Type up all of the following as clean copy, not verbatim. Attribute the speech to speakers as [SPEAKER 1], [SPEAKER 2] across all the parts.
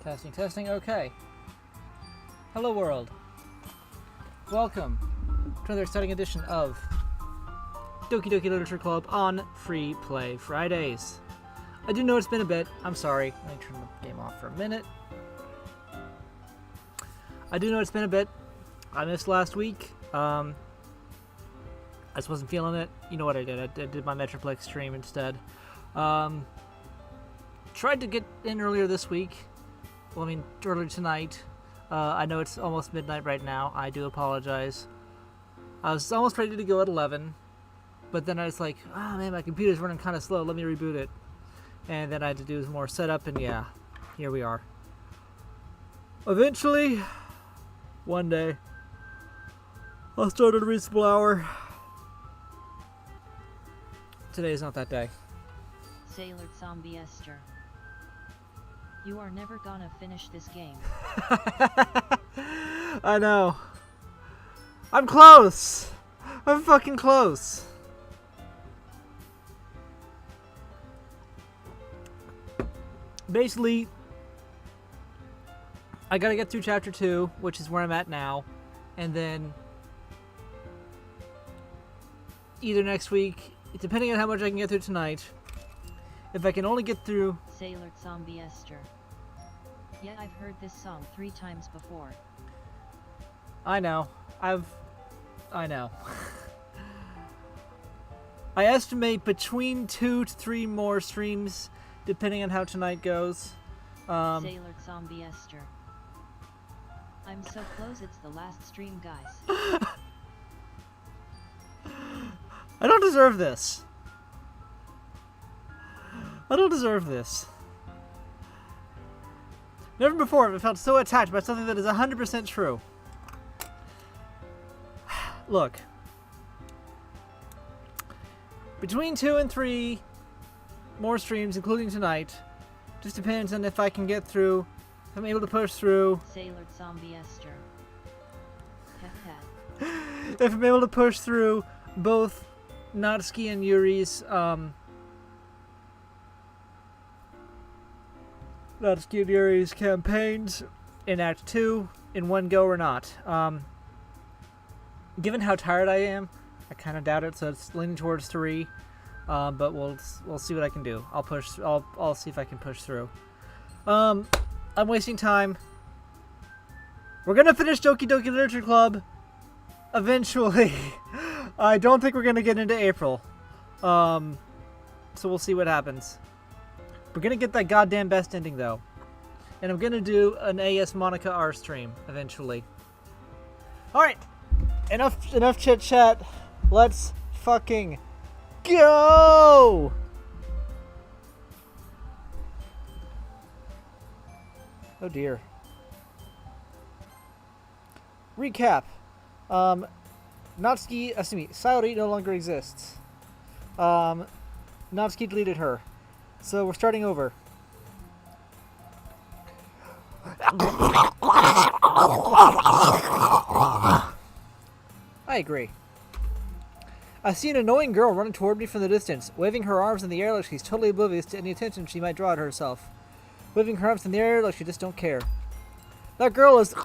[SPEAKER 1] Testing, testing, okay. Hello world. Welcome to another exciting edition of Doki Doki Literature Club on Free Play Fridays. I do know it's been a bit. I'm sorry. Let me turn the game off for a minute. I do know it's been a bit. I missed last week. I just wasn't feeling it. You know what I did? I did my Metroplex stream instead. Tried to get in earlier this week. Well, I mean, earlier tonight. I know it's almost midnight right now. I do apologize. I was almost ready to go at 11. But then I was like, oh man, my computer's running kind of slow. Let me reboot it. And then I had to do more setup, and yeah, here we are. Eventually, one day, I'll start at a reasonable hour. Today is not that day.
[SPEAKER 2] Sailor Zombie Esther. You are never gonna finish this game.
[SPEAKER 1] I know. I'm close. I'm fucking close. Basically, I gotta get through chapter 2, which is where I'm at now, and then either next week, depending on how much I can get through tonight, if I can only get through
[SPEAKER 2] Sailor Zombie Esther. Yeah, I've heard this song 3 times before.
[SPEAKER 1] I know. I know. I estimate between 2 to 3 more streams, depending on how tonight goes.
[SPEAKER 2] Sailor Zombie Esther. I'm so close, it's the last stream, guys.
[SPEAKER 1] I don't deserve this. I don't deserve this. Never before have I felt so attacked by something that is 100% true. Look. Between 2 and 3 more streams, including tonight, just depends on if I can get through, if I'm able to push through.
[SPEAKER 2] Sailor Zombie Esther.
[SPEAKER 1] If I'm able to push through both Natsuki and Yuri's, campaigns in Act 2 in one go or not. Given how tired I am, I kind of doubt it, so it's leaning towards 3. But we'll see what I can do. I'll see if I can push through. I'm wasting time. We're gonna finish Doki Doki Literature Club eventually. I don't think we're gonna get into April. So we'll see what happens. We're gonna get that goddamn best ending though. And I'm gonna do an AS Monika R stream eventually. Alright. Enough chit chat. Let's fucking go! Oh dear. Recap. Sayori no longer exists. Natsuki deleted her. So we're starting over. I agree. I see an annoying girl running toward me from the distance, waving her arms in the air like she's totally oblivious to any attention she might draw to herself. Waving her arms in the air like she just don't care. That girl is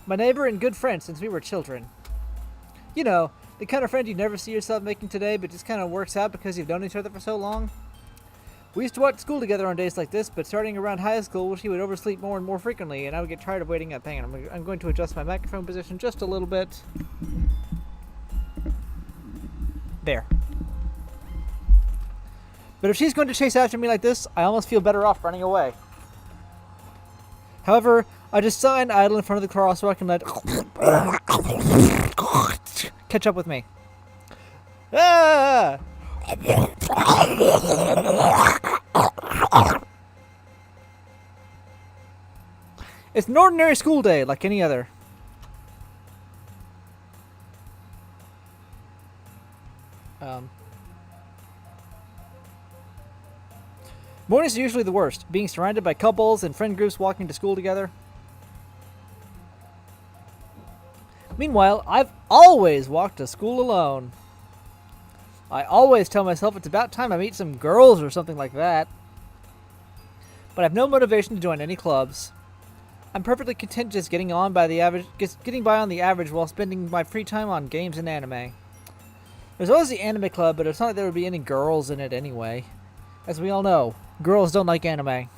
[SPEAKER 1] my neighbor and good friend since we were children. You know, the kind of friend you never see yourself making today, but just kind of works out because you've known each other for so long. We used to watch school together on days like this, but starting around high school, she would oversleep more and more frequently, and I would get tired of waiting up. Hang on, I'm going to adjust my microphone position just a little bit. There. But if she's going to chase after me like this, I almost feel better off running away. However, I just sigh and idle in front of the crosswalk and let catch up with me. Ah! It's an ordinary school day, like any other. Mornings are usually the worst, being surrounded by couples and friend groups walking to school together. Meanwhile, I've always walked to school alone. I always tell myself it's about time I meet some girls or something like that. but I have no motivation to join any clubs. I'm perfectly content just getting by on the average while spending my free time on games and anime. There's always the anime club, but it's not like there would be any girls in it anyway. As we all know, girls don't like anime.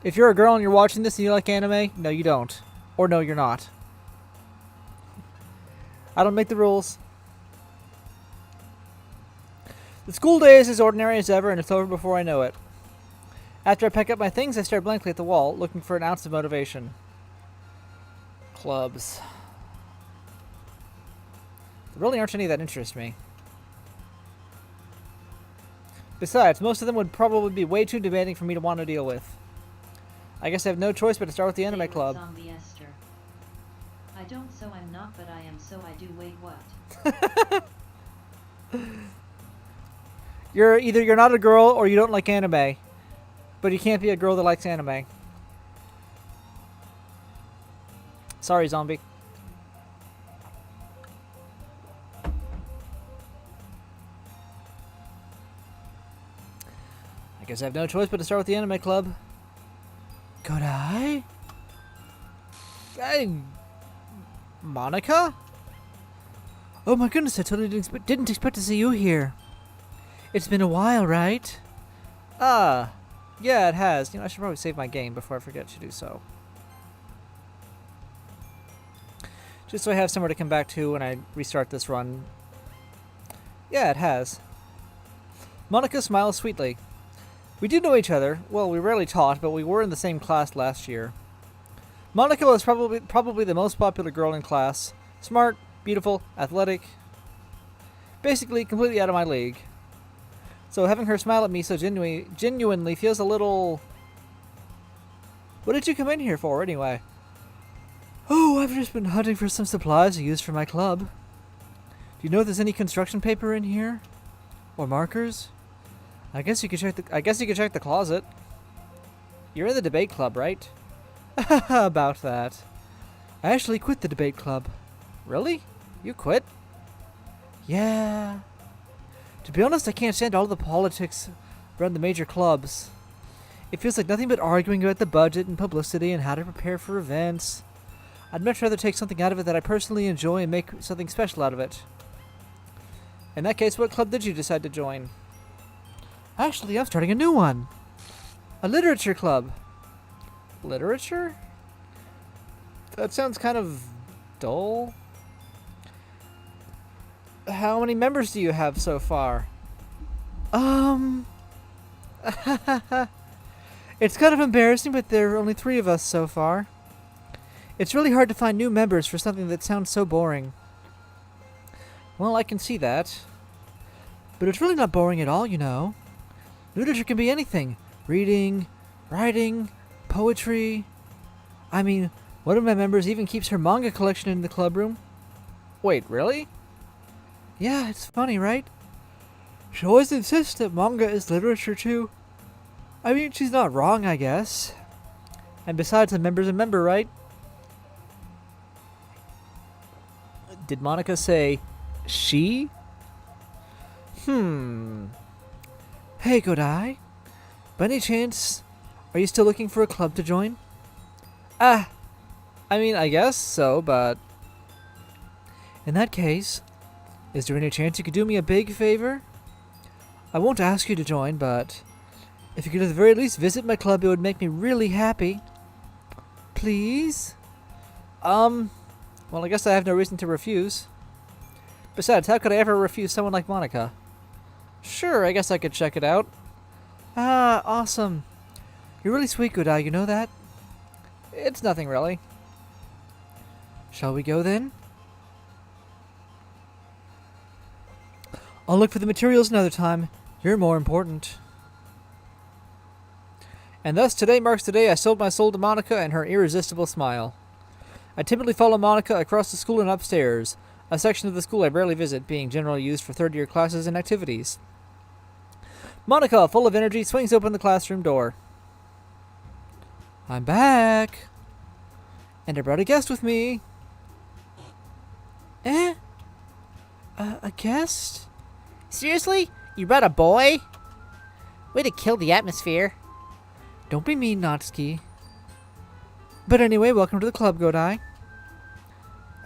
[SPEAKER 1] If you're a girl and you're watching this and you like anime, no you don't. Or no you're not. I don't make the rules. The school day is as ordinary as ever and it's over before I know it. After I pack up my things, I stare blankly at the wall, looking for an ounce of motivation. Clubs. There really aren't any that interest me. Besides, most of them would probably be way too demanding for me to want to deal with. I guess I have no choice but to start with the anime club.
[SPEAKER 2] Zombie Esther. I don't so I'm not but I am so I do wait what?
[SPEAKER 1] You're not a girl or you don't like anime. But you can't be a girl that likes anime. Sorry, zombie. I guess I have no choice but to start with the anime club. Could I? Hey, Monika? Oh my goodness, I totally didn't expect to see you here. It's been a while, right? Yeah, it has. I should probably save my game before I forget to do so. Just so I have somewhere to come back to when I restart this run. Yeah, it has. Monika smiles sweetly. We do know each other. Well, we rarely taught, but we were in the same class last year. Monika was probably the most popular girl in class. Smart, beautiful, athletic. Basically, completely out of my league. So having her smile at me so genuinely feels a little... What did you come in here for, anyway? Oh, I've just been hunting for some supplies to use for my club. Do you know if there's any construction paper in here? Or markers? I guess you could check the closet. You're in the debate club, right? About that. I actually quit the debate club. Really? You quit? Yeah. To be honest, I can't stand all the politics around the major clubs. It feels like nothing but arguing about the budget and publicity and how to prepare for events. I'd much rather take something out of it that I personally enjoy and make something special out of it. In that case, what club did you decide to join? Actually, I'm starting a new one. A literature club. Literature? That sounds kind of dull. How many members do you have so far? It's kind of embarrassing, but there are only 3 of us so far. It's really hard to find new members for something that sounds so boring. Well, I can see that. But it's really not boring at all, you know. Literature can be anything. Reading, writing, poetry. I mean, one of my members even keeps her manga collection in the club room. Wait, really? Yeah, it's funny, right? She always insists that manga is literature too. I mean, she's not wrong, I guess. And besides, a member's a member, right? Did Monika say she? Hey, Godai. By any chance, are you still looking for a club to join? I mean, I guess so, but... In that case, is there any chance you could do me a big favor? I won't ask you to join, but if you could at the very least visit my club, it would make me really happy. Please? Well, I guess I have no reason to refuse. Besides, how could I ever refuse someone like Monika? Sure, I guess I could check it out. Ah, awesome. You're really sweet, Godai, you know that? It's nothing, really. Shall we go, then? I'll look for the materials another time. You're more important. And thus, today marks the day I sold my soul to Monika and her irresistible smile. I typically follow Monika across the school and upstairs, a section of the school I rarely visit, being generally used for third-year classes and activities. Monika, full of energy, swings open the classroom door. I'm back. And I brought a guest with me. A guest?
[SPEAKER 3] Seriously? You brought a boy? Way to kill the atmosphere.
[SPEAKER 1] Don't be mean, Natsuki. But anyway, welcome to the club, Godai.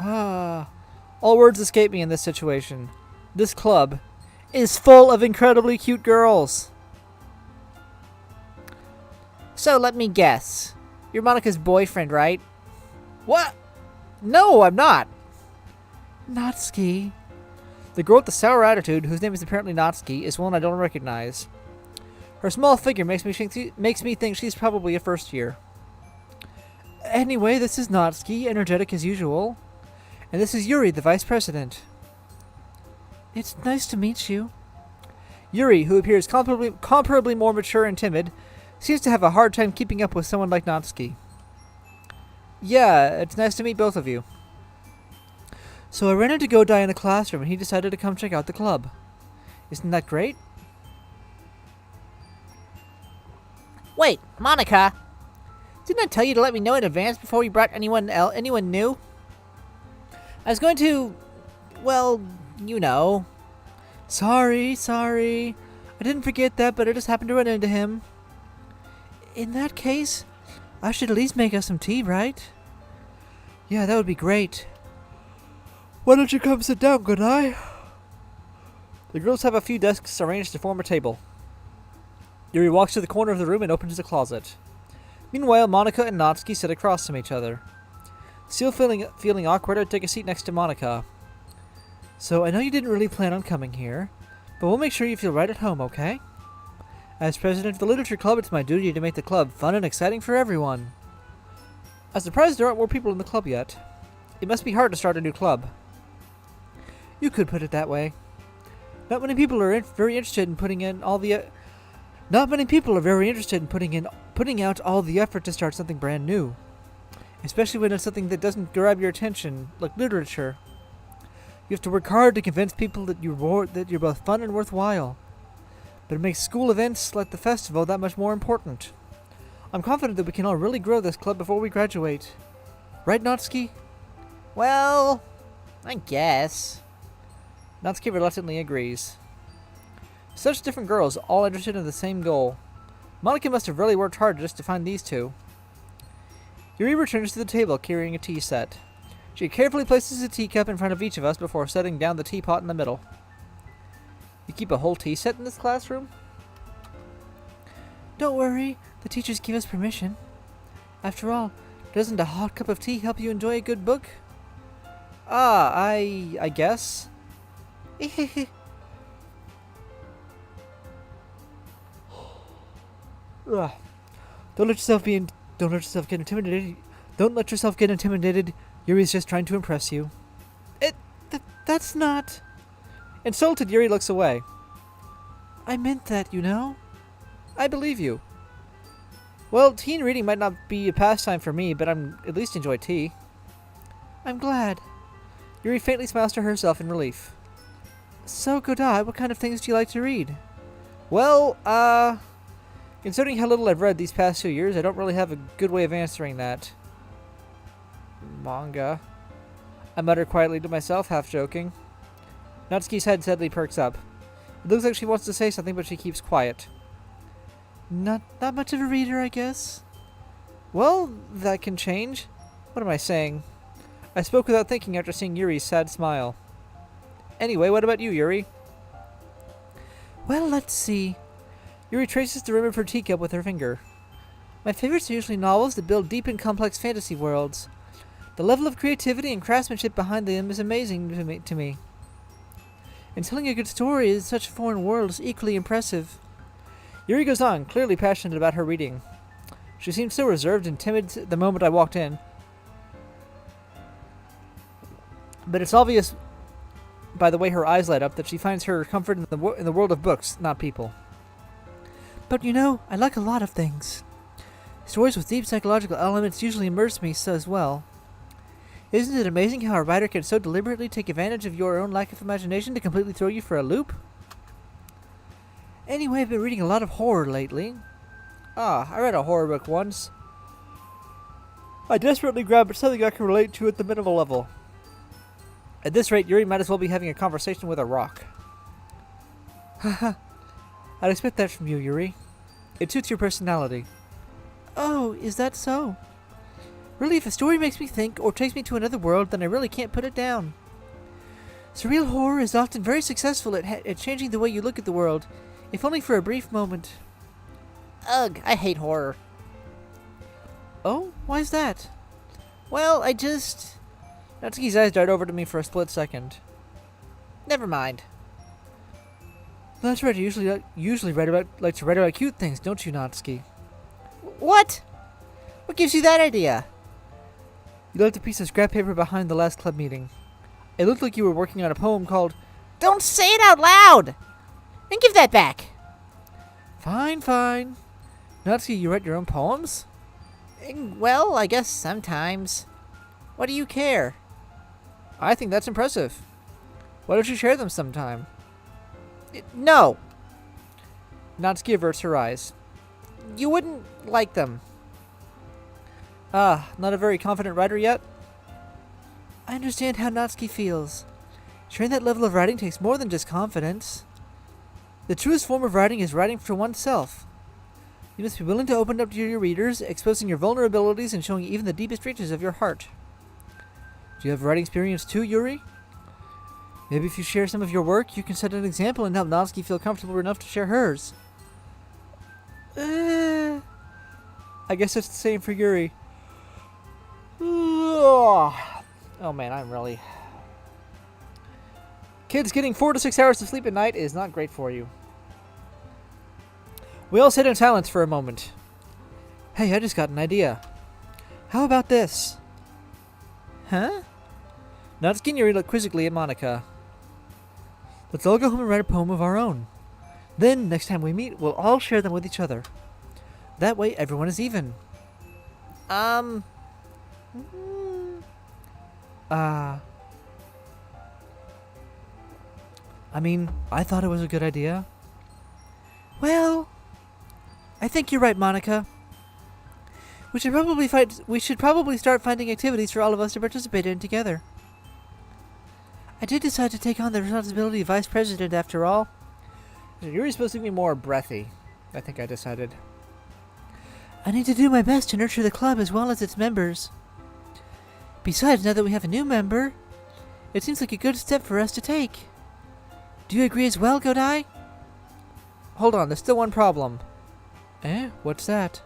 [SPEAKER 1] All words escape me in this situation. This club is full of incredibly cute girls. So let me guess. You're Monika's boyfriend, right? What? No, I'm not. Natsuki. The girl with the sour attitude, whose name is apparently Natsuki, is one I don't recognize. Her small figure makes me think she's probably a first year. Anyway, this is Natsuki, energetic as usual. And this is Yuri, the vice president. It's nice to meet you. Yuri, who appears comparably more mature and timid, seems to have a hard time keeping up with someone like Natsuki. Yeah, it's nice to meet both of you. So I ran into Godai in the classroom and he decided to come check out the club. Isn't that great? Wait, Monika! Didn't I tell you to let me know in advance before you brought anyone new? I was going to... well, you know. Sorry. I didn't forget that, but I just happened to run into him. In that case, I should at least make us some tea, right? Yeah, that would be great. Why don't you come sit down, Godai? The girls have a few desks arranged to form a table. Yuri walks to the corner of the room and opens a closet. Meanwhile, Monika and Natsuki sit across from each other. Still feeling awkward, I take a seat next to Monika. So, I know you didn't really plan on coming here, but we'll make sure you feel right at home, okay? As president of the Literature Club, it's my duty to make the club fun and exciting for everyone. I'm surprised there aren't more people in the club yet. It must be hard to start a new club. You could put it that way. Not many people are very interested in putting out all the effort to start something brand new. Especially when it's something that doesn't grab your attention, like literature. You have to work hard to convince people that you're both fun and worthwhile. But it makes school events like the festival that much more important. I'm confident that we can all really grow this club before we graduate. Right, Natsuki? Well, I guess. Natsuki reluctantly agrees. Such different girls, all interested in the same goal. Monika must have really worked hard just to find these two. Yuri returns to the table carrying a tea set. She carefully places a teacup in front of each of us before setting down the teapot in the middle. You keep a whole tea set in this classroom? Don't worry, the teachers give us permission. After all, doesn't a hot cup of tea help you enjoy a good book? I guess. Ugh. Don't let yourself get intimidated. Don't let yourself get intimidated. Yuri's just trying to impress you. That's not... Insulted, Yuri looks away. I meant that, you know. I believe you. Well, tea and reading might not be a pastime for me, but I'm at least enjoy tea. I'm glad. Yuri faintly smiles to herself in relief. So, Godai, what kind of things do you like to read? Well, considering how little I've read these past 2 years, I don't really have a good way of answering that. Manga. I mutter quietly to myself, half joking. Natsuki's head suddenly perks up. It looks like she wants to say something, but she keeps quiet. Not much of a reader, I guess. Well, that can change. What am I saying? I spoke without thinking after seeing Yuri's sad smile. Anyway, what about you, Yuri? Well, let's see. Yuri traces the rim of her teacup with her finger. My favorites are usually novels that build deep and complex fantasy worlds. The level of creativity and craftsmanship behind them is amazing to me. And telling a good story in such a foreign world is equally impressive. Yuri goes on, clearly passionate about her reading. She seemed so reserved and timid the moment I walked in. But it's obvious by the way her eyes light up that she finds her comfort in the world of books, not people. But you know, I like a lot of things. Stories with deep psychological elements usually immerse me so as well. Isn't it amazing how a writer can so deliberately take advantage of your own lack of imagination to completely throw you for a loop? Anyway, I've been reading a lot of horror lately. I read a horror book once. I desperately grabbed something I can relate to at the minimal level. At this rate, Yuri might as well be having a conversation with a rock. Haha. I'd expect that from you, Yuri. It suits your personality. Oh, is that so? Really, if a story makes me think or takes me to another world, then I really can't put it down. Surreal horror is often very successful at changing the way you look at the world, if only for a brief moment. Ugh, I hate horror. Oh, why's that? Well, Natsuki's eyes darted over to me for a split second. Never mind. That's right, you usually like to write about cute things, don't you, Natsuki? What? What gives you that idea? You left a piece of scrap paper behind the last club meeting. It looked like you were working on a poem called Don't Say It Out Loud! And give that back! Fine, fine. Natsuki, you write your own poems? Well, I guess sometimes. What do you care? I think that's impressive. Why don't you share them sometime? No! Natsuki averts her eyes. You wouldn't like them. Ah, not a very confident writer yet? I understand how Natsuki feels. Sharing that level of writing takes more than just confidence. The truest form of writing is writing for oneself. You must be willing to open up to your readers, exposing your vulnerabilities and showing even the deepest reaches of your heart. Do you have writing experience too, Yuri? Maybe if you share some of your work, you can set an example and help Natsuki feel comfortable enough to share hers. I guess it's the same for Yuri. Oh man, I'm really... Kids, getting 4 to 6 hours of sleep at night is not great for you. We all sit in silence for a moment. Hey, I just got an idea. How about this? Huh? Natsuki and Yuri look quizzically at Monika. Let's all go home and write a poem of our own. Then, next time we meet, we'll all share them with each other. That way, everyone is even. I mean, I thought it was a good idea. Well, I think you're right, Monika. We should probably start finding activities for all of us to participate in together. I did decide to take on the responsibility of vice president after all. Yuri's supposed to be more breathy, I think I decided. I need to do my best to nurture the club as well as its members. Besides, now that we have a new member, it seems like a good step for us to take. Do you agree as well, Godai? Hold on, there's still one problem. Eh? What's that?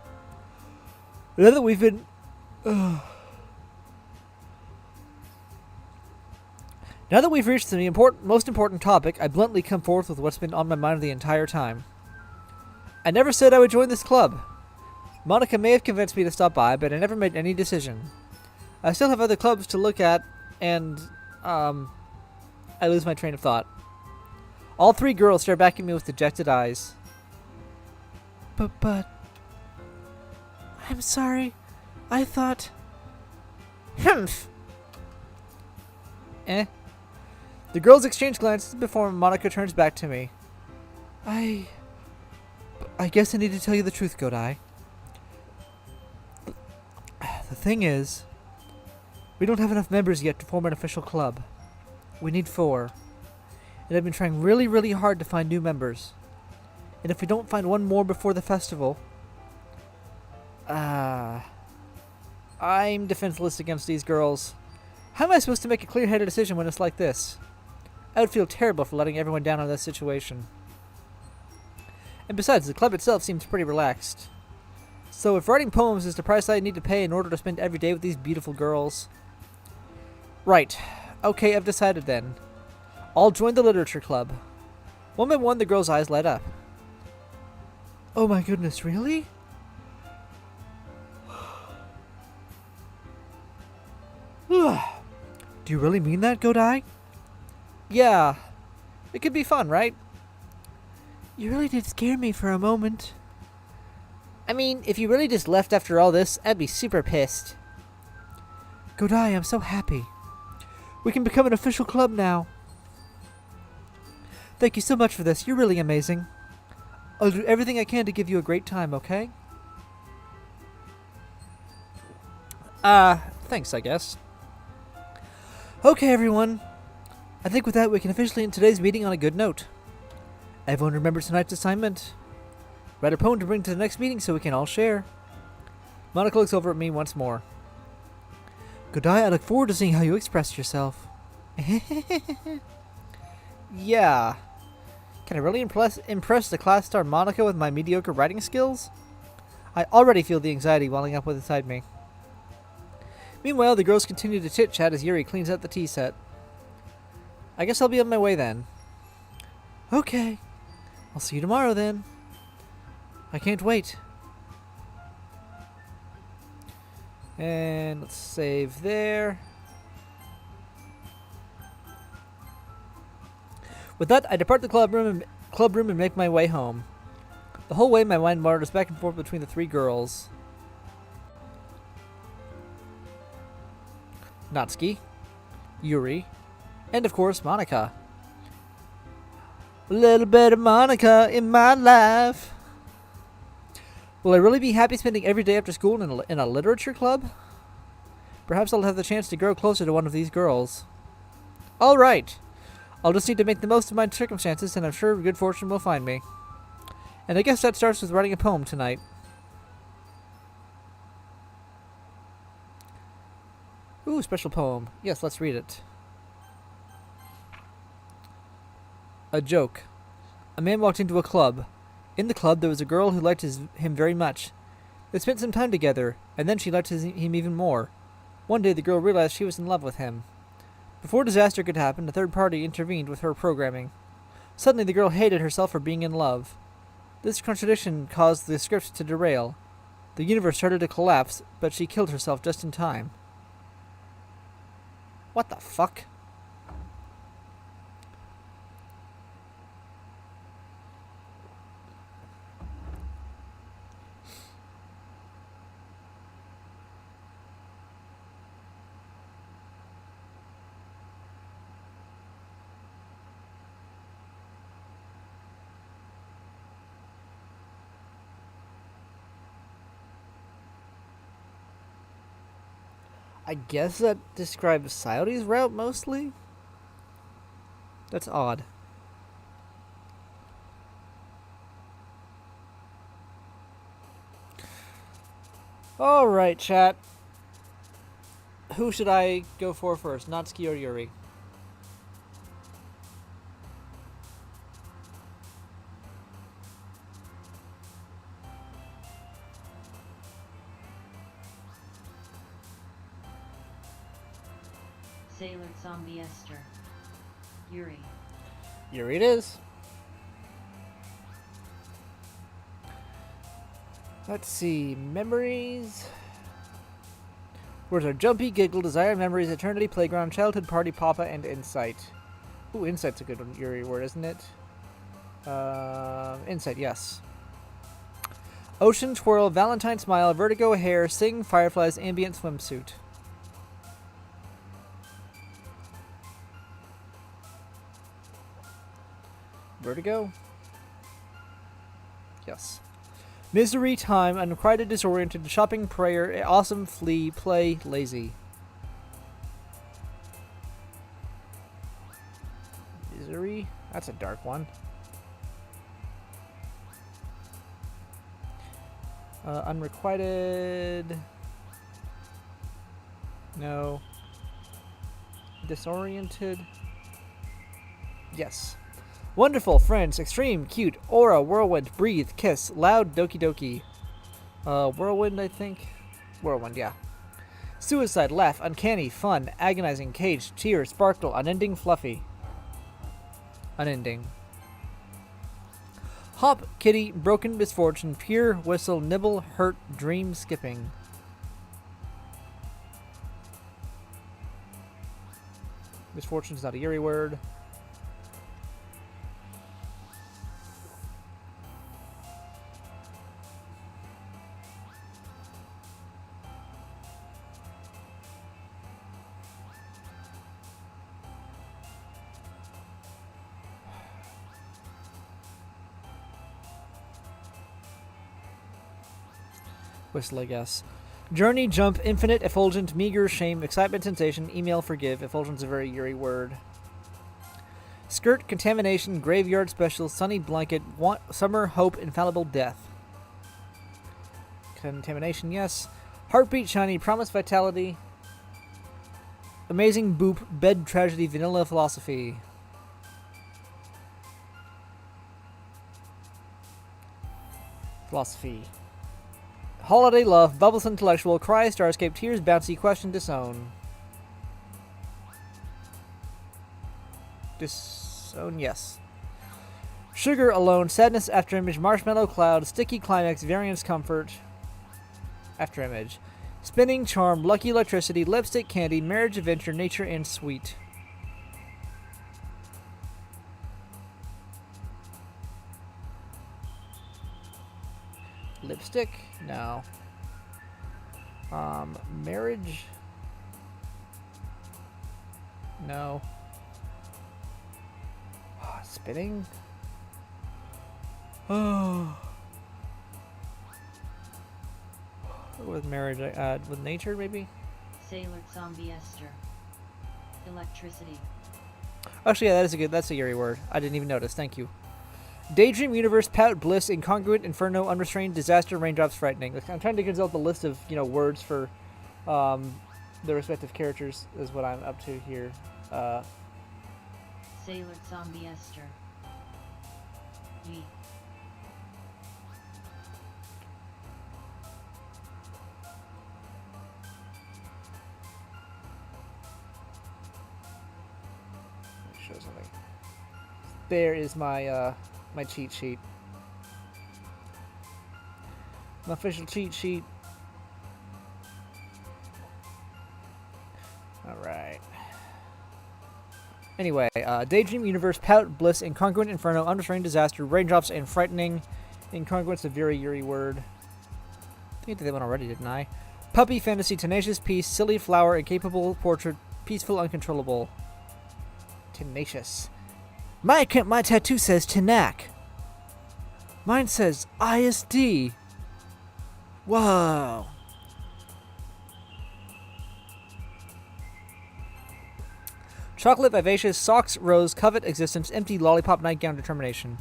[SPEAKER 1] Now that we've been... Now that we've reached the most important topic, I bluntly come forth with what's been on my mind the entire time. I never said I would join this club. Monika may have convinced me to stop by, but I never made any decision. I still have other clubs to look at, and, I lose my train of thought. All 3 girls stare back at me with dejected eyes. But... I'm sorry. I thought... Humph! Eh? The girls exchange glances before Monika turns back to me. I guess I need to tell you the truth, Godai. The thing is, we don't have enough members yet to form an official club. We need 4. And I've been trying really, really hard to find new members. And if we don't find one more before the festival... I'm defenseless against these girls. How am I supposed to make a clear-headed decision when it's like this? I would feel terrible for letting everyone down on this situation. And besides, the club itself seems pretty relaxed. So if writing poems is the price I need to pay in order to spend every day with these beautiful girls... Right. Okay, I've decided then. I'll join the literature club. One by one, the girl's eyes light up. Oh my goodness, really? Do you really mean that, Godai? Yeah. It could be fun, right? You really did scare me for a moment. I mean, if you really just left after all this, I'd be super pissed. Godai, I'm so happy. We can become an official club now. Thank you so much for this. You're really amazing. I'll do everything I can to give you a great time, okay? Thanks, I guess. Okay, everyone. I think with that, we can officially end today's meeting on a good note. Everyone remember tonight's assignment. Write a poem to bring to the next meeting so we can all share. Monika looks over at me once more. Good day, I look forward to seeing how you express yourself. Yeah. Can I really impress the class star Monika with my mediocre writing skills? I already feel the anxiety welling up inside me. Meanwhile, the girls continue to chit-chat as Yuri cleans out the tea set. I guess I'll be on my way then. Okay. I'll see you tomorrow then. I can't wait. And let's save there. With that, I depart the club room and make my way home. The whole way, my mind wanders back and forth between the three girls. Natsuki, Yuri, and of course, Monika. A little bit of Monika in my life. Will I really be happy spending every day after school in a literature club? Perhaps I'll have the chance to grow closer to one of these girls. Alright. I'll just need to make the most of my circumstances, and I'm sure good fortune will find me. And I guess that starts with writing a poem tonight. Ooh, special poem. Yes, let's read it. A joke. A man walked into a club. In the club, there was a girl who liked him very much. They spent some time together, and then she liked him even more. One day, the girl realized she was in love with him. Before disaster could happen, a third party intervened with her programming. Suddenly, the girl hated herself for being in love. This contradiction caused the script to derail. The universe started to collapse, but she killed herself just in time. What the fuck? I guess that describes Sayori's route mostly? That's odd. Alright, chat. Who should I go for first, Natsuki or Yuri?
[SPEAKER 2] Sailor Zombie Esther. Yuri.
[SPEAKER 1] Yuri it is. Let's see. Memories. Words are jumpy, giggle, desire, memories, eternity, playground, childhood, party, papa, and insight. Ooh, insight's a good one, Yuri word, isn't it? Insight, yes. Ocean, twirl, Valentine smile, vertigo, hair, sing, fireflies, ambient swimsuit. Vertigo? Yes. Misery, time, unrequited, disoriented, shopping, prayer, awesome, flee, play, lazy. Misery? That's a dark one. Unrequited. No. Disoriented. Yes. Wonderful, friends, extreme, cute, aura, whirlwind, breathe, kiss, loud, doki doki. Whirlwind, I think? Whirlwind, yeah. Suicide, laugh, uncanny, fun, agonizing, cage, tear, sparkle, unending, fluffy. Unending. Hop, kitty, broken, misfortune, pure, whistle, nibble, hurt, dream, skipping. Misfortune's not a Yuri word. Whistle, I guess. Journey, jump, infinite, effulgent, meager, shame, excitement, sensation, email, forgive. Effulgent's a very Yuri word. Skirt, contamination, graveyard special, sunny blanket, summer, hope, infallible, death. Contamination, yes. Heartbeat Shiny, Promise Vitality, Amazing Boop, Bed Tragedy, Vanilla Philosophy. Philosophy. Holiday Love, Bubbles Intellectual, Cry, Starscape, Tears, Bouncy, Question, Disown. Disown, yes. Sugar, Alone, Sadness, Afterimage, Marshmallow Cloud, Sticky Climax, Variance, Comfort, Afterimage. Spinning, Charm, Lucky Electricity, Lipstick, Candy, Marriage, Adventure, Nature, and Sweet. Lipstick? No. Marriage? No. Spinning? Oh. With marriage, with nature, maybe?
[SPEAKER 2] Sailor Zombie Esther. Electricity.
[SPEAKER 1] Actually, yeah, that's a Yuri word. I didn't even notice. Thank you. Daydream, Universe, Pout, Bliss, Incongruent, Inferno, Unrestrained, Disaster, Raindrops, Frightening. I'm trying to consult the list of, words for the respective characters is what I'm up to here.
[SPEAKER 2] Sailor Zombie Esther. Ye.
[SPEAKER 1] Show something. There is my my cheat sheet. My official cheat sheet. Alright. Anyway, Daydream, Universe, Pout, Bliss, Incongruent, Inferno, Unrestrained, Disaster, Raindrops, and Frightening. Incongruent's a very Yuri word. I think I did that one already, didn't I? Puppy, Fantasy, Tenacious, Peace, Silly, Flower, Incapable, Portrait, Peaceful, Uncontrollable. Tenacious. My tattoo says Tanak. Mine says ISD. Whoa. Chocolate, Vivacious, Socks, Rose, Covet, Existence, Empty, Lollipop, Nightgown, Determination.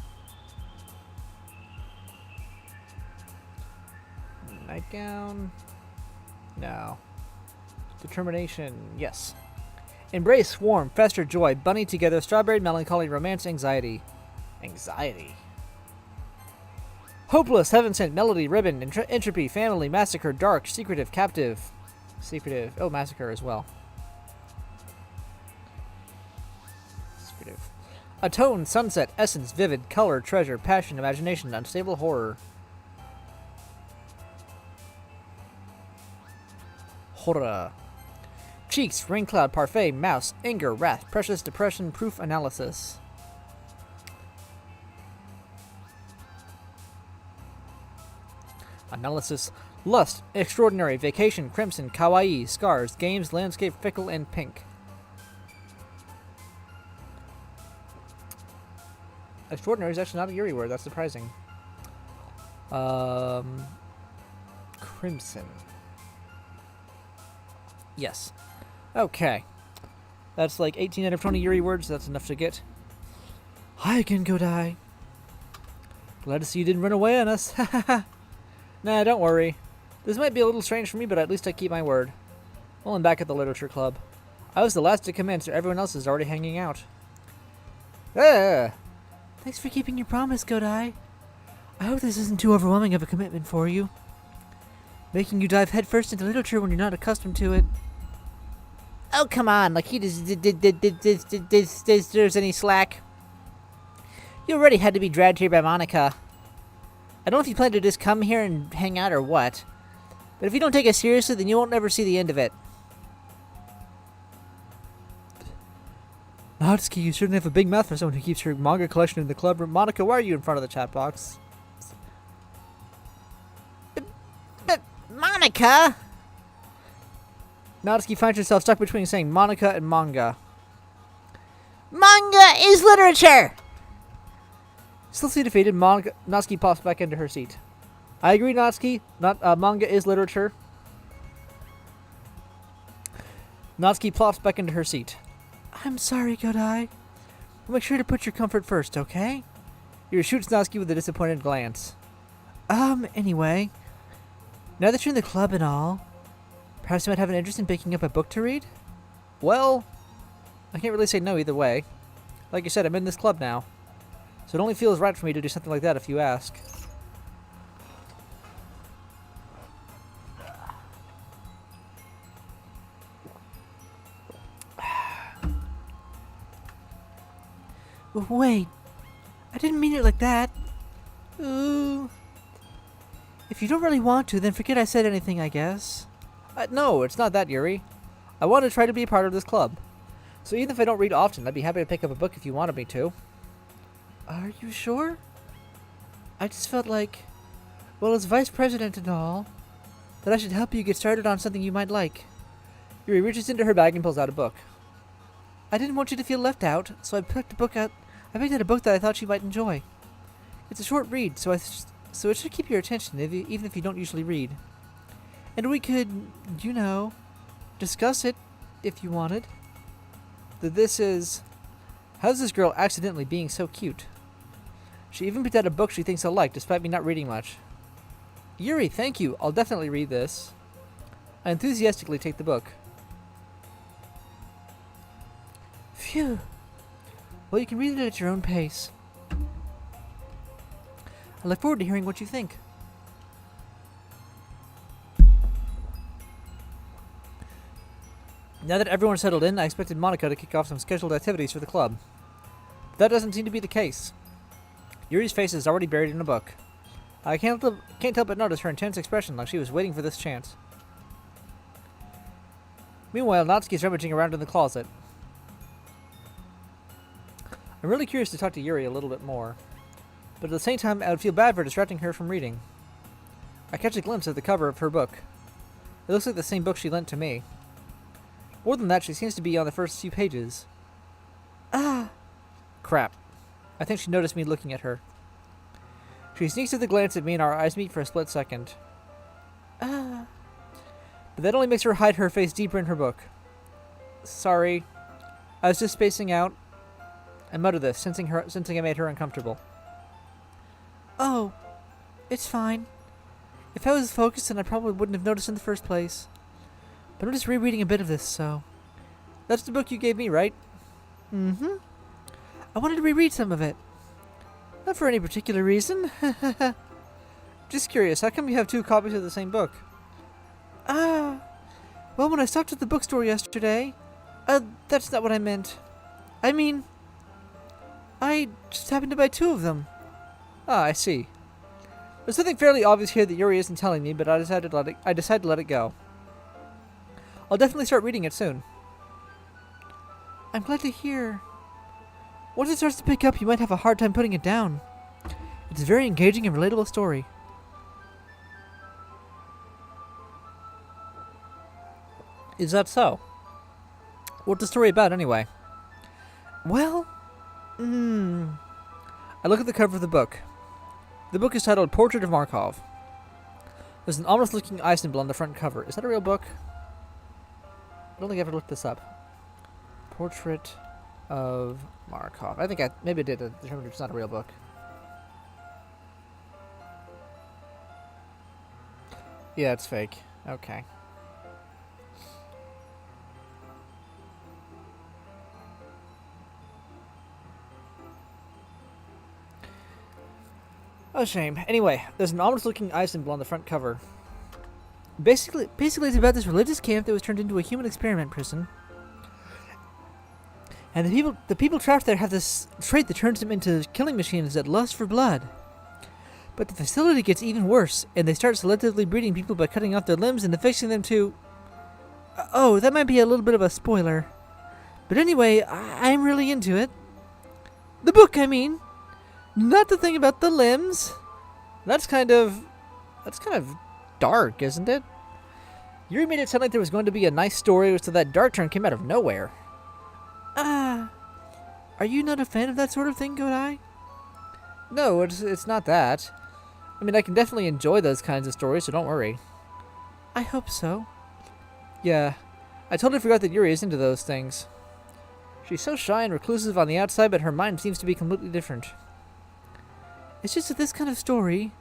[SPEAKER 1] Nightgown? No. Determination, yes. Embrace, Warm, Fester, Joy, Bunny, Together, Strawberry, Melancholy, Romance, Anxiety. Anxiety. Hopeless, Heaven Sent, Melody, Ribbon, Entropy, Family, Massacre, Dark, Secretive, Captive. Secretive. Oh, Massacre as well. Secretive. Atone, Sunset, Essence, Vivid, Color, Treasure, Passion, Imagination, Unstable, Horror. Horror. Cheeks, Rain Cloud, Parfait, Mouse, Anger, Wrath, Precious, Depression, Proof, Analysis. Analysis. Lust, Extraordinary, Vacation, Crimson, Kawaii, Scars, Games, Landscape, Fickle, and Pink. Extraordinary is actually not a Yuri word. That's surprising. Crimson. Yes. Okay. That's like 18 out of 20 Yuri words. That's enough to get. Hi again, Godai. Glad to see you didn't run away on us. Nah, don't worry. This might be a little strange for me, but at least I keep my word. Well, I'm back at the Literature Club. I was the last to come in, so everyone else is already hanging out. Thanks for keeping your promise, Godai. I hope this isn't too overwhelming of a commitment for you. Making you dive headfirst into literature when you're not accustomed to it. Oh, come on, like he deserves any slack. You already had to be dragged here by Monika. I don't know if you plan to just come here and hang out or what, but if you don't take it seriously, then you won't ever see the end of it. Natsuki, you certainly have a big mouth for someone who keeps her manga collection in the club room. Monika, why are you in front of the chat box? But Monika! Natsuki finds herself stuck between saying Monika and manga. Manga is literature! Still defeated, Natsuki pops back into her seat. I agree, Natsuki. Manga is literature. Natsuki plops back into her seat. I'm sorry, Godai. We'll make sure to put your comfort first, okay? Yuri shoots Natsuki with a disappointed glance. Anyway. Now that you're in the club and all, Perhaps you might have an interest in picking up a book to read? Well, I can't really say no either way. Like you said, I'm in this club now. So it only feels right for me to do something like that if you ask. Wait. I didn't mean it like that. Ooh. If you don't really want to, then forget I said anything, I guess. No, it's not that, Yuri. I want to try to be a part of this club. So even if I don't read often, I'd be happy to pick up a book if you wanted me to. Are you sure? I just felt like, well, as vice president and all, that I should help you get started on something you might like. Yuri reaches into her bag and pulls out a book. I didn't want you to feel left out, so I picked out a book that I thought you might enjoy. It's a short read, so it should keep your attention, even if you don't usually read. And we could, discuss it if you wanted. This is, how's this girl accidentally being so cute? She even picked out a book she thinks I'll like, despite me not reading much. Yuri, thank you. I'll definitely read this. I enthusiastically take the book. Phew. Well, you can read it at your own pace. I look forward to hearing what you think. Now that everyone's settled in, I expected Monika to kick off some scheduled activities for the club. But that doesn't seem to be the case. Yuri's face is already buried in a book. I can't help but notice her intense expression, like she was waiting for this chance. Meanwhile, Natsuki's rummaging around in the closet. I'm really curious to talk to Yuri a little bit more, but at the same time, I would feel bad for distracting her from reading. I catch a glimpse of the cover of her book. It looks like the same book she lent to me. More than that, she seems to be on the first few pages. Ah! Crap. I think she noticed me looking at her. She sneaks a glance at me and our eyes meet for a split second. Ah! But that only makes her hide her face deeper in her book. Sorry. I was just spacing out. I mutter this, sensing I made her uncomfortable. Oh, it's fine. If I was focused, then I probably wouldn't have noticed in the first place. But I'm just rereading a bit of this, so... That's the book you gave me, right? Mm-hmm. I wanted to reread some of it. Not for any particular reason. Just curious, how come you have 2 copies of the same book? Well, when I stopped at the bookstore yesterday... that's not what I meant. I mean... I just happened to buy 2 of them. Ah, I see. There's something fairly obvious here that Yuri isn't telling me, but I decided to let it go. I'll definitely start reading it soon. I'm glad to hear. Once it starts to pick up, you might have a hard time putting it down. It's a very engaging and relatable story. Is that so? What's the story about, anyway? Well... I look at the cover of the book. The book is titled Portrait of Markov. There's an ominous-looking eye symbol on the front cover. Is that a real book? I don't think I ever looked this up. Portrait of Markov. I think maybe I did determine it's not a real book. Yeah, it's fake. Okay. Oh, shame. Anyway, there's an ominous-looking eye symbol on the front cover. Basically, it's about this religious camp that was turned into a human experiment prison. And the people trapped there have this trait that turns them into killing machines that lust for blood. But the facility gets even worse, and they start selectively breeding people by cutting off their limbs and affixing them to... Oh, that might be a little bit of a spoiler. But anyway, I'm really into it. The book, I mean. Not the thing about the limbs. That's kind of dark, isn't it? You made it sound like there was going to be a nice story, so that dark turn came out of nowhere. Are you not a fan of that sort of thing, Godai? No, it's not that. I mean, I can definitely enjoy those kinds of stories, so don't worry. I hope so. Yeah, I totally forgot that Yuri is into those things. She's so shy and reclusive on the outside, but her mind seems to be completely different. It's just that this kind of story,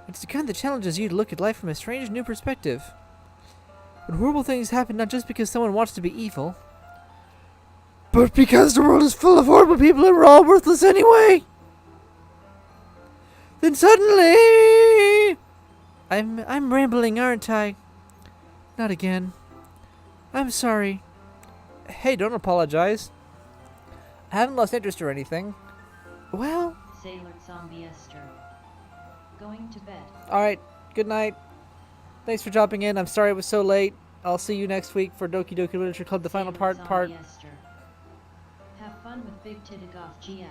[SPEAKER 1] it's the kind that challenges you to look at life from a strange new perspective. And horrible things happen not just because someone wants to be evil, but because the world is full of horrible people and we're all worthless anyway. Then suddenly... I'm rambling, aren't I? Not again. I'm sorry. Hey, don't apologize. I haven't lost interest or anything. Well...
[SPEAKER 2] Sailor Zombie Esther. Going to bed.
[SPEAKER 1] Alright, good night. Thanks for dropping in. I'm sorry it was so late. I'll see you next week for Doki Doki Literature Club, the final
[SPEAKER 2] Sailor
[SPEAKER 1] part.
[SPEAKER 2] Zombie Esther. Have fun with Big Titty Goth GF.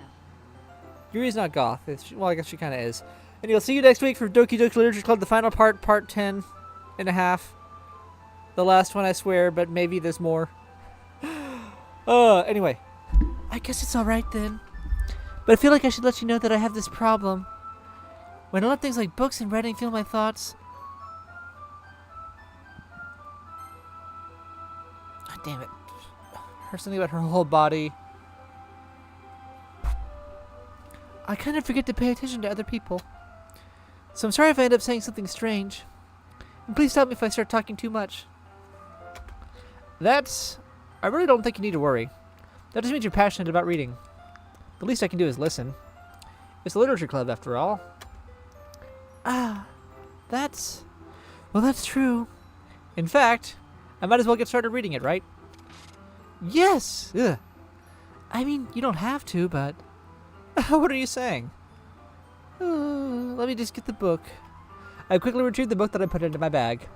[SPEAKER 1] Yuri's not goth. Well, I guess she kind of is. And you'll see you next week for Doki Doki Literature Club, the final part 10 and a half. The last one, I swear, but maybe there's more. Anyway. I guess it's alright then. But I feel like I should let you know that I have this problem. When I let things like books and writing fill my thoughts... God damn it. Heard something about her whole body. I kind of forget to pay attention to other people. So I'm sorry if I end up saying something strange. And please stop me if I start talking too much. I really don't think you need to worry. That just means you're passionate about reading. The least I can do is listen. It's a literature club, after all. Ah, well, that's true. In fact, I might as well get started reading it, right? Yes! Ugh. I mean, you don't have to, but... What are you saying? Let me just get the book. I quickly retrieved the book that I put into my bag.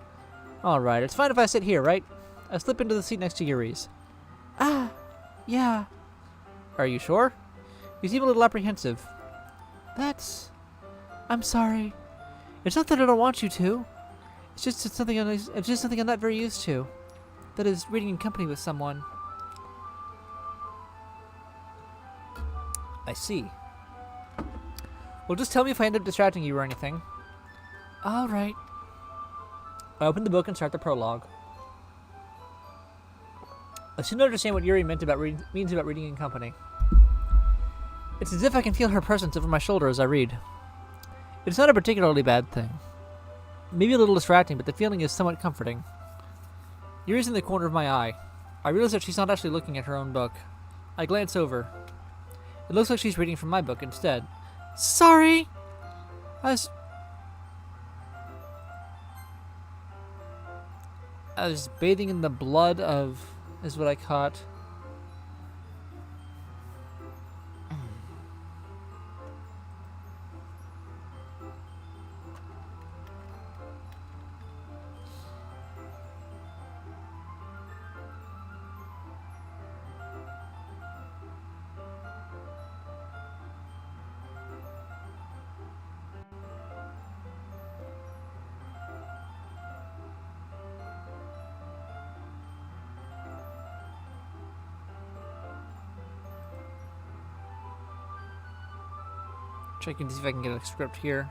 [SPEAKER 1] Alright, it's fine if I sit here, right? I slip into the seat next to Yuri's. Ah, yeah. Are you sure? You seem a little apprehensive. I'm sorry. It's not that I don't want you to. It's just something I'm not very used to. That is, reading in company with someone. I see. Well, just tell me if I end up distracting you or anything. Alright. I open the book and start the prologue. I soon understand what Yuri means about reading in company. It's as if I can feel her presence over my shoulder as I read. It's not a particularly bad thing. Maybe a little distracting, but the feeling is somewhat comforting. Yuri's in the corner of my eye. I realize that she's not actually looking at her own book. I glance over. It looks like she's reading from my book instead. Sorry! I was bathing in the blood of... is what I caught. Checking to see if I can get a script here.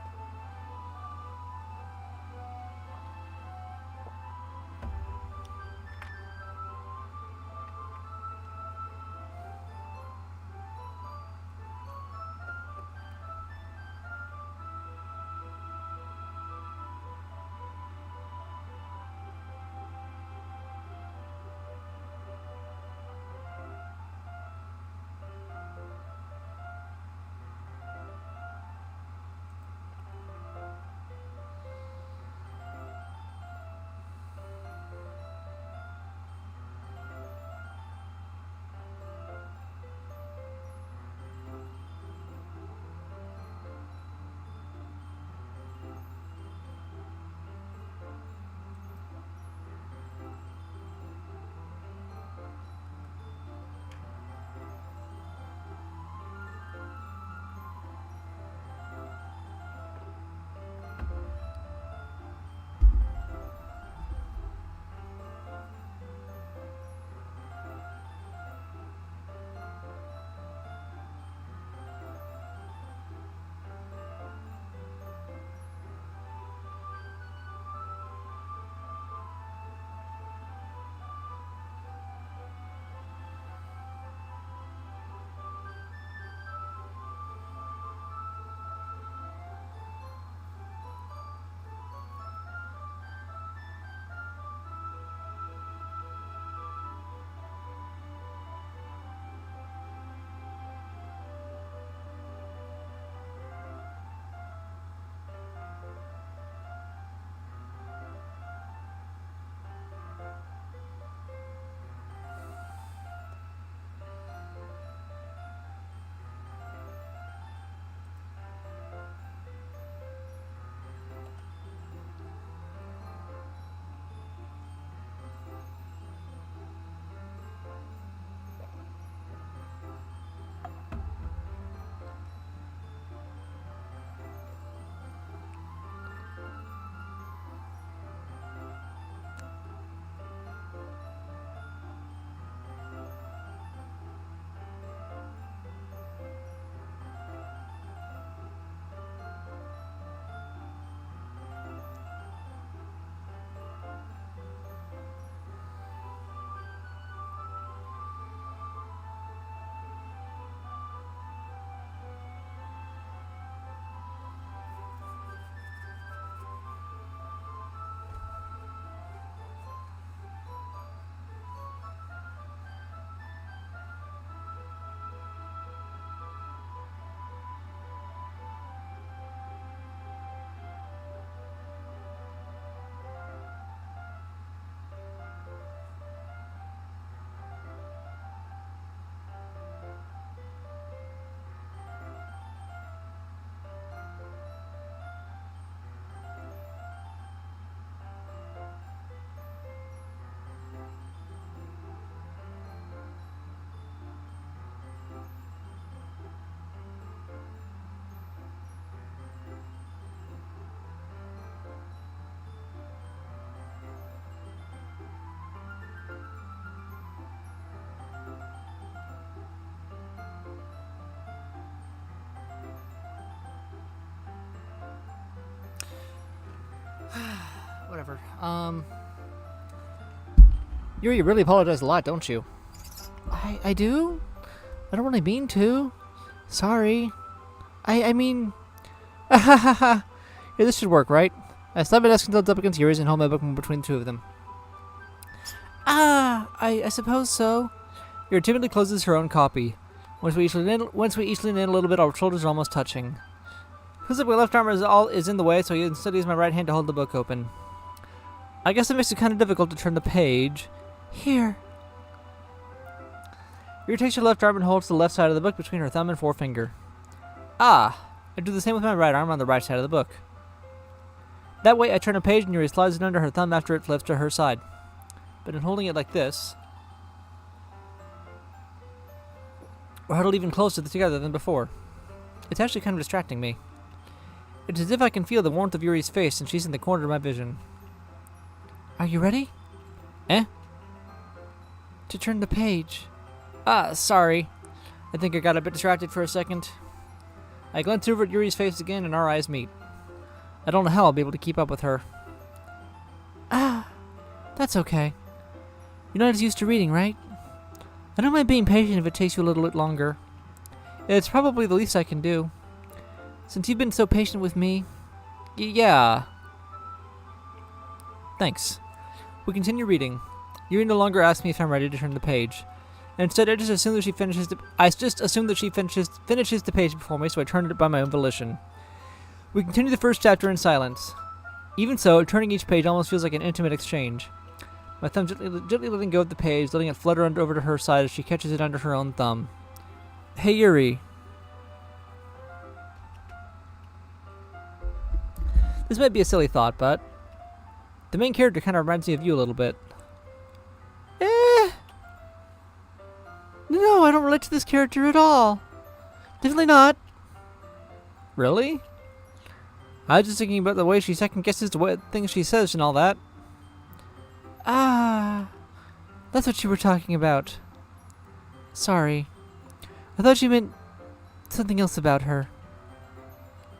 [SPEAKER 1] whatever. You really apologize a lot, don't you? I do? I don't really mean to. Sorry. I mean... Here, this should work, right? I stopped my desk until it's up against yours and hold my book between the two of them. I suppose so. Yuri timidly closes her own copy. Once we each lean in a little bit, our shoulders are almost touching. Feels like my left arm is in the way, so I instead use my right hand to hold the book open. I guess it makes it kind of difficult to turn the page. Here. Yuri takes her left arm and holds the left side of the book between her thumb and forefinger. I do the same with my right arm on the right side of the book. That way, I turn a page and Yuri slides it under her thumb after it flips to her side. But in holding it like this, we're huddled even closer together than before. It's actually kind of distracting me. It's as if I can feel the warmth of Yuri's face and she's in the corner of my vision. Are you ready? To turn the page. Sorry. I think I got a bit distracted for a second. I glance over at Yuri's face again and our eyes meet. I don't know how I'll be able to keep up with her. That's okay. You're not as used to reading, right? I don't mind being patient if it takes you a little bit longer. It's probably the least I can do. Since you've been so patient with me. Yeah. Thanks. We continue reading. Yuri no longer asks me if I'm ready to turn the page. And instead, I just assume that she finishes the page before me, so I turn it by my own volition. We continue the first chapter in silence. Even so, turning each page almost feels like an intimate exchange. My thumb gently letting go of the page, letting it flutter over to her side as she catches it under her own thumb. Hey, Yuri. This might be a silly thought, but the main character kind of reminds me of you a little bit. No, I don't relate to this character at all. Definitely not. Really? I was just thinking about the way she second guesses the things she says and all that. That's what you were talking about. Sorry. I thought you meant something else about her.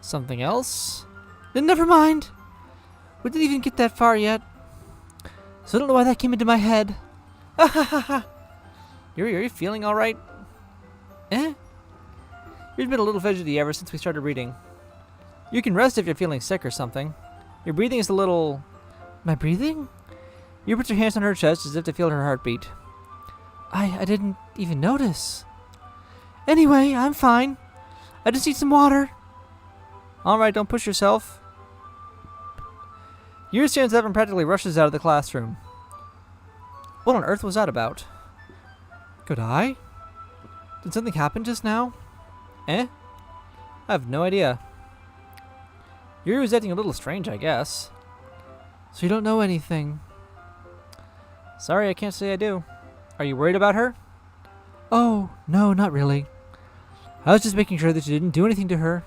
[SPEAKER 1] Something else? Then never mind. We didn't even get that far yet. So I don't know why that came into my head. Yuri, are you feeling alright? You've been a little fidgety ever since we started reading. You can rest if you're feeling sick or something. Your breathing is a little... My breathing? You put your hands on her chest as if to feel her heartbeat. I didn't even notice. Anyway, I'm fine. I just need some water. Alright, don't push yourself. Yuri stands up and practically rushes out of the classroom. What on earth was that about? Could I? Did something happen just now? I have no idea. Yuri was acting a little strange, I guess. So you don't know anything? Sorry, I can't say I do. Are you worried about her? Oh, no, not really. I was just making sure that you didn't do anything to her.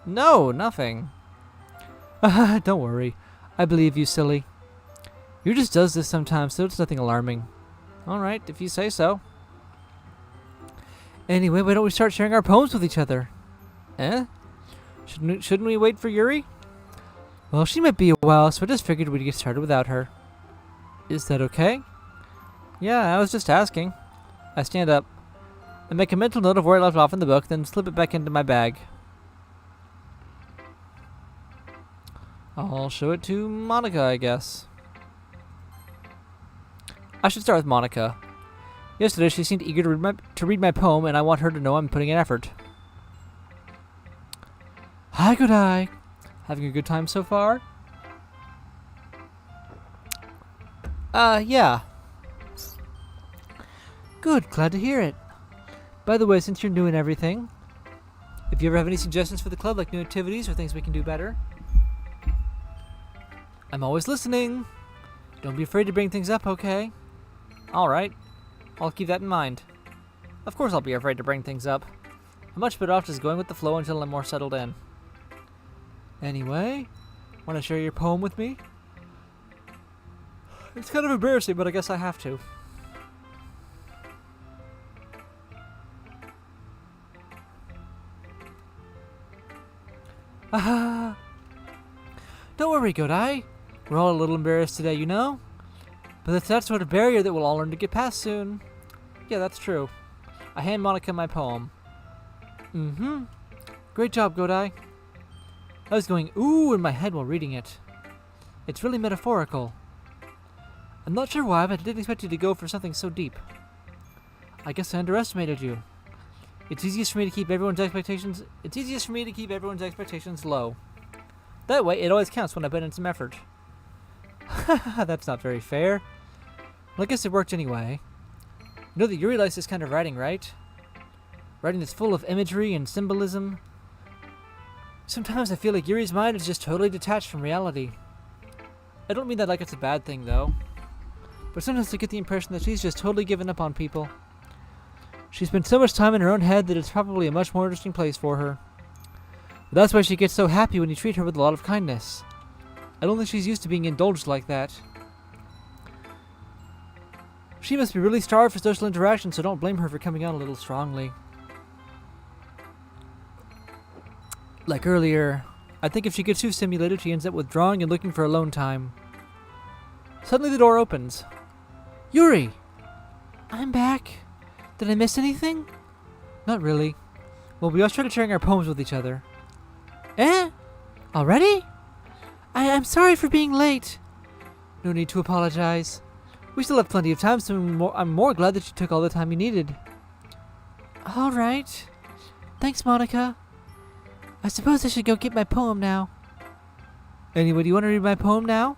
[SPEAKER 1] No, nothing. Don't worry. I believe you, silly. Yuri just does this sometimes, so it's nothing alarming. Alright, if you say so. Anyway, why don't we start sharing our poems with each other? Shouldn't we wait for Yuri? Well, she might be a while, so I just figured we'd get started without her. Is that okay? Yeah, I was just asking. I stand up. I make a mental note of where I left off in the book, then slip it back into my bag. I'll show it to Monika, I guess. I should start with Monika. Yesterday, she seemed eager to read my poem, and I want her to know I'm putting in effort. Hi, good eye. Having a good time so far? Yeah. Good, glad to hear it. By the way, since you're new and everything, if you ever have any suggestions for the club, like new activities or things we can do better, I'm always listening. Don't be afraid to bring things up, okay? Alright. I'll keep that in mind. Of course I'll be afraid to bring things up. I'm much better off just going with the flow until I'm more settled in. Anyway, want to share your poem with me? It's kind of embarrassing, but I guess I have to. Don't worry, Godai. We're all a little embarrassed today, you know? But it's that sort of barrier that we'll all learn to get past soon. Yeah, that's true. I hand Monika my poem. Mm-hmm. Great job, Godai. I was going ooh in my head while reading it. It's really metaphorical. I'm not sure why, but I didn't expect you to go for something so deep. I guess I underestimated you. It's easiest for me to keep everyone's expectations low. That way, it always counts when I put in some effort. That's not very fair. Well, I guess it worked anyway. You know that Yuri likes this kind of writing, right? Writing that's full of imagery and symbolism. Sometimes I feel like Yuri's mind is just totally detached from reality. I don't mean that like it's a bad thing, though. But sometimes I get the impression that she's just totally given up on people. She spent so much time in her own head that it's probably a much more interesting place for her. But that's why she gets so happy when you treat her with a lot of kindness. I don't think she's used to being indulged like that. She must be really starved for social interaction, so don't blame her for coming on a little strongly. Like earlier, I think if she gets too stimulated, she ends up withdrawing and looking for alone time. Suddenly the door opens. Yuri! I'm back. Did I miss anything? Not really. Well, we all started sharing our poems with each other. Eh? Already? I'm sorry for being late. No need to apologize. We still have plenty of time, so I'm more glad that you took all the time you needed. Alright. Thanks, Monika. I suppose I should go get my poem now. Anyway, do you want to read my poem now?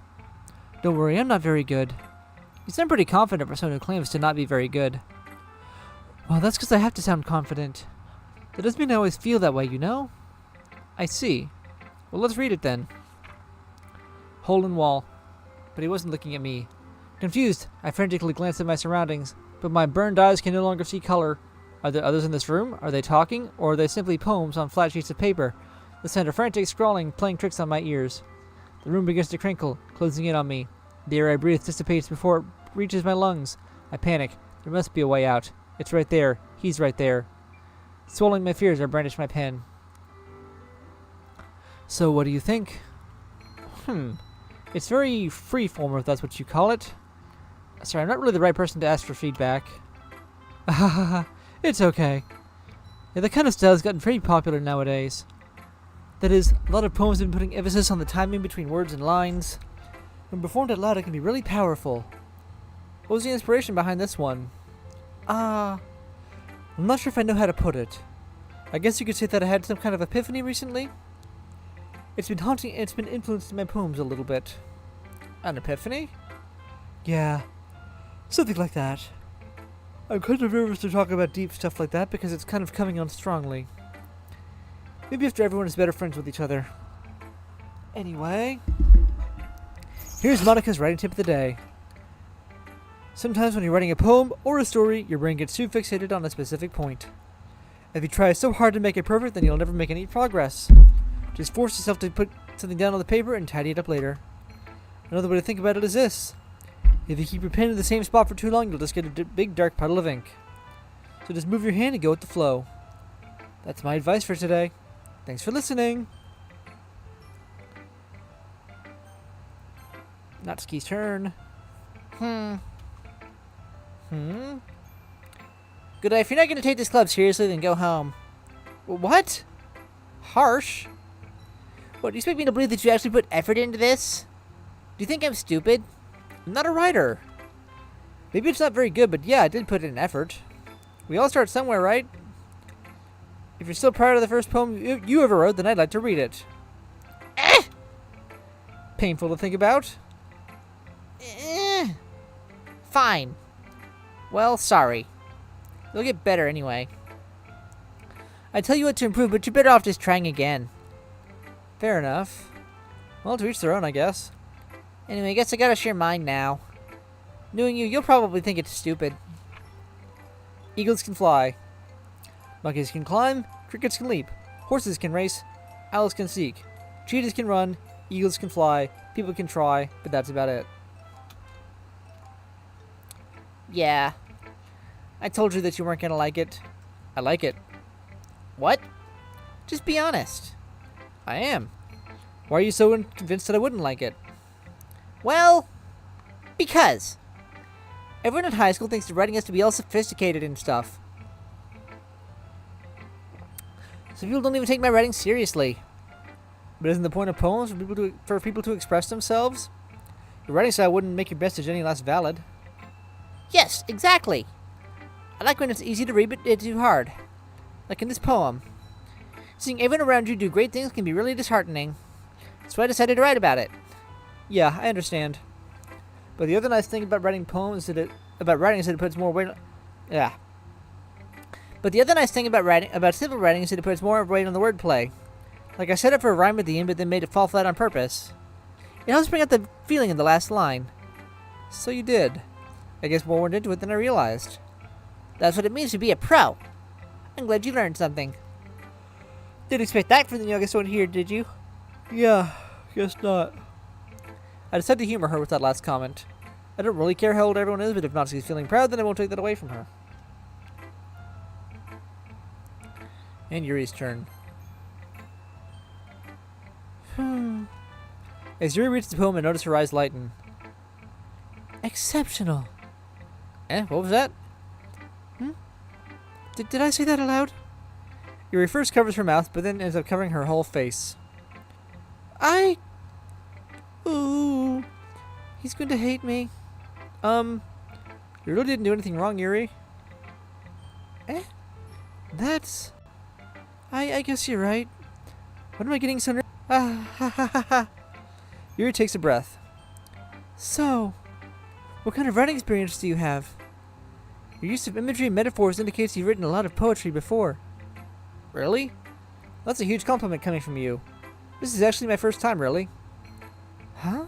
[SPEAKER 1] Don't worry, I'm not very good. You sound pretty confident for someone who claims to not be very good. Well, that's because I have to sound confident. That doesn't mean I always feel that way, you know? I see. Well, let's read it then. Hole in wall. But he wasn't looking at me. Confused, I frantically glanced at my surroundings, but my burned eyes can no longer see color. Are there others in this room? Are they talking? Or are they simply poems on flat sheets of paper? The sound of frantic scrawling playing tricks on my ears. The room begins to crinkle, closing in on me. The air I breathe dissipates before it reaches my lungs. I panic. There must be a way out. It's right there. He's right there. Swallowing my fears, I brandish my pen. So what do you think? It's very freeform, if that's what you call it. Sorry, I'm not really the right person to ask for feedback. It's okay. Yeah, that kind of style has gotten pretty popular nowadays. That is, a lot of poems have been putting emphasis on the timing between words and lines. When performed out loud, it can be really powerful. What was the inspiration behind this one? I'm not sure if I know how to put it. I guess you could say that I had some kind of epiphany recently. It's been influencing my poems a little bit. An epiphany? Yeah, something like that. I'm kind of nervous to talk about deep stuff like that because it's kind of coming on strongly. Maybe after everyone is better friends with each other. Anyway, here's Monika's writing tip of the day. Sometimes when you're writing a poem or a story, your brain gets too fixated on a specific point. If you try so hard to make it perfect, then you'll never make any progress. Just force yourself to put something down on the paper and tidy it up later. Another way to think about it is this. If you keep your pen in the same spot for too long, you'll just get a big dark puddle of ink. So just move your hand and go with the flow. That's my advice for today. Thanks for listening. Natsuki's turn. Good. If you're not going to take this club seriously, then go home. What? Harsh? What, do you expect me to believe that you actually put effort into this? Do you think I'm stupid? I'm not a writer. Maybe it's not very good, but yeah, I did put in effort. We all start somewhere, right? If you're still proud of the first poem you ever wrote, then I'd like to read it. Painful to think about. Fine. Well, sorry. You'll get better anyway. I tell you what to improve, but you're better off just trying again. Fair enough. Well, to each their own, I guess. Anyway, I guess I gotta share mine now. Knowing you, you'll probably think it's stupid. Eagles can fly. Monkeys can climb. Crickets can leap. Horses can race. Owls can seek. Cheetahs can run. Eagles can fly. People can try, but that's about it. Yeah. I told you that you weren't gonna like it. I like it. What? Just be honest. I am. Why are you so convinced that I wouldn't like it? Well, because everyone in high school thinks that writing has to be all sophisticated and stuff. Some people don't even take my writing seriously. But isn't the point of poems for people to express themselves? Your writing style wouldn't make your message any less valid. Yes, exactly. I like when it's easy to read, but it's too hard. Like in this poem. Seeing everyone around you do great things can be really disheartening. That's why I decided to write about it. Yeah, I understand. But the other nice thing about writing poems is that it puts more weight. Yeah. But the other nice thing about simple writing is that it puts more weight on the wordplay. Like I set up for a rhyme at the end, but then made it fall flat on purpose. It helps bring out the feeling in the last line. So you did. I guess more went into it than I realized. That's what it means to be a pro. I'm glad you learned something. Didn't expect that from the youngest one here, did you? Yeah, guess not. I decided to humor her with that last comment. I don't really care how old everyone is, but if Natsuki's feeling proud, then I won't take that away from her. And Yuri's turn. As Yuri reads the poem, I notice her eyes lighten. Exceptional. What was that? Did I say that aloud? Yuri first covers her mouth, but then ends up covering her whole face. Ooh. He's going to hate me. You really didn't do anything wrong, Yuri. That's... I guess you're right. What am I getting so nervous? Yuri takes a breath. So, what kind of writing experience do you have? Your use of imagery and metaphors indicates you've written a lot of poetry before. Really? That's a huge compliment coming from you. This is actually my first time, really. Huh?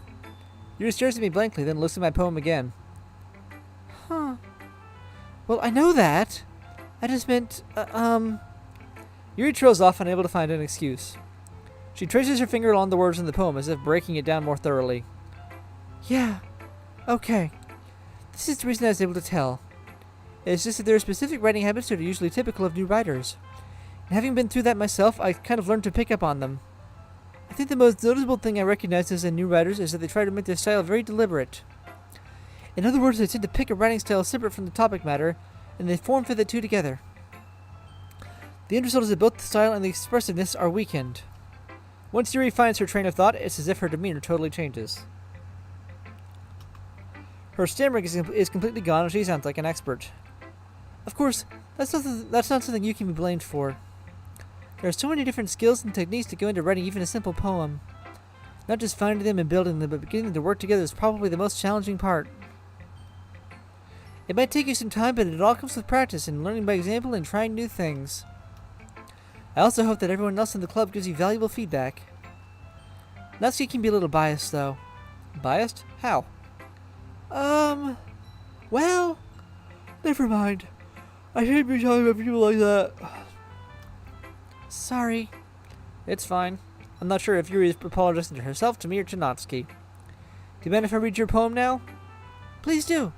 [SPEAKER 1] Yuri stares at me blankly, then looks at my poem again. Huh. Well, I know that. I just meant, Yuri trails off, unable to find an excuse. She traces her finger along the words in the poem, as if breaking it down more thoroughly. Yeah. Okay. This is the reason I was able to tell. It's just that there are specific writing habits that are usually typical of new writers. And having been through that myself, I kind of learned to pick up on them. I think the most noticeable thing I recognize as in new writers is that they try to make their style very deliberate. In other words, they tend to pick a writing style separate from the topic matter, and they form fit the two together. The end result is that both the style and the expressiveness are weakened. Once Yuri finds her train of thought, it's as if her demeanor totally changes. Her stammering is completely gone, and she sounds like an expert. Of course, that's not something you can be blamed for. There are so many different skills and techniques that go into writing even a simple poem. Not just finding them and building them, but beginning to work together is probably the most challenging part. It might take you some time, but it all comes with practice and learning by example and trying new things. I also hope that everyone else in the club gives you valuable feedback. Natsuki can be a little biased, though. Biased? How? Well, never mind. I shouldn't be talking about people like that. Sorry. It's fine. I'm not sure if Yuri is apologizing to herself, to me, or to Natsuki. Do you mind if I read your poem now? Please do.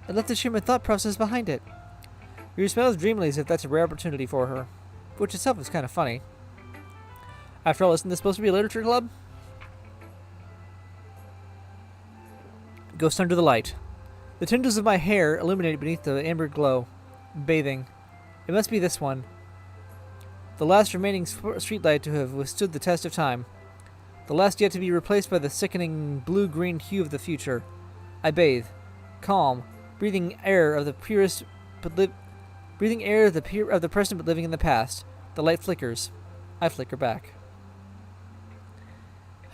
[SPEAKER 1] I'd love to share my thought process behind it. Yuri smiles dreamily as if that's a rare opportunity for her, which itself is kind of funny. After all, isn't this supposed to be a literature club? Ghost under the light. The tendrils of my hair illuminated beneath the amber glow. Bathing. It must be this one. The last remaining streetlight to have withstood the test of time. The last yet to be replaced by the sickening blue-green hue of the future. I bathe. Calm. Breathing air of the purest, breathing air of the present but living in the past. The light flickers. I flicker back.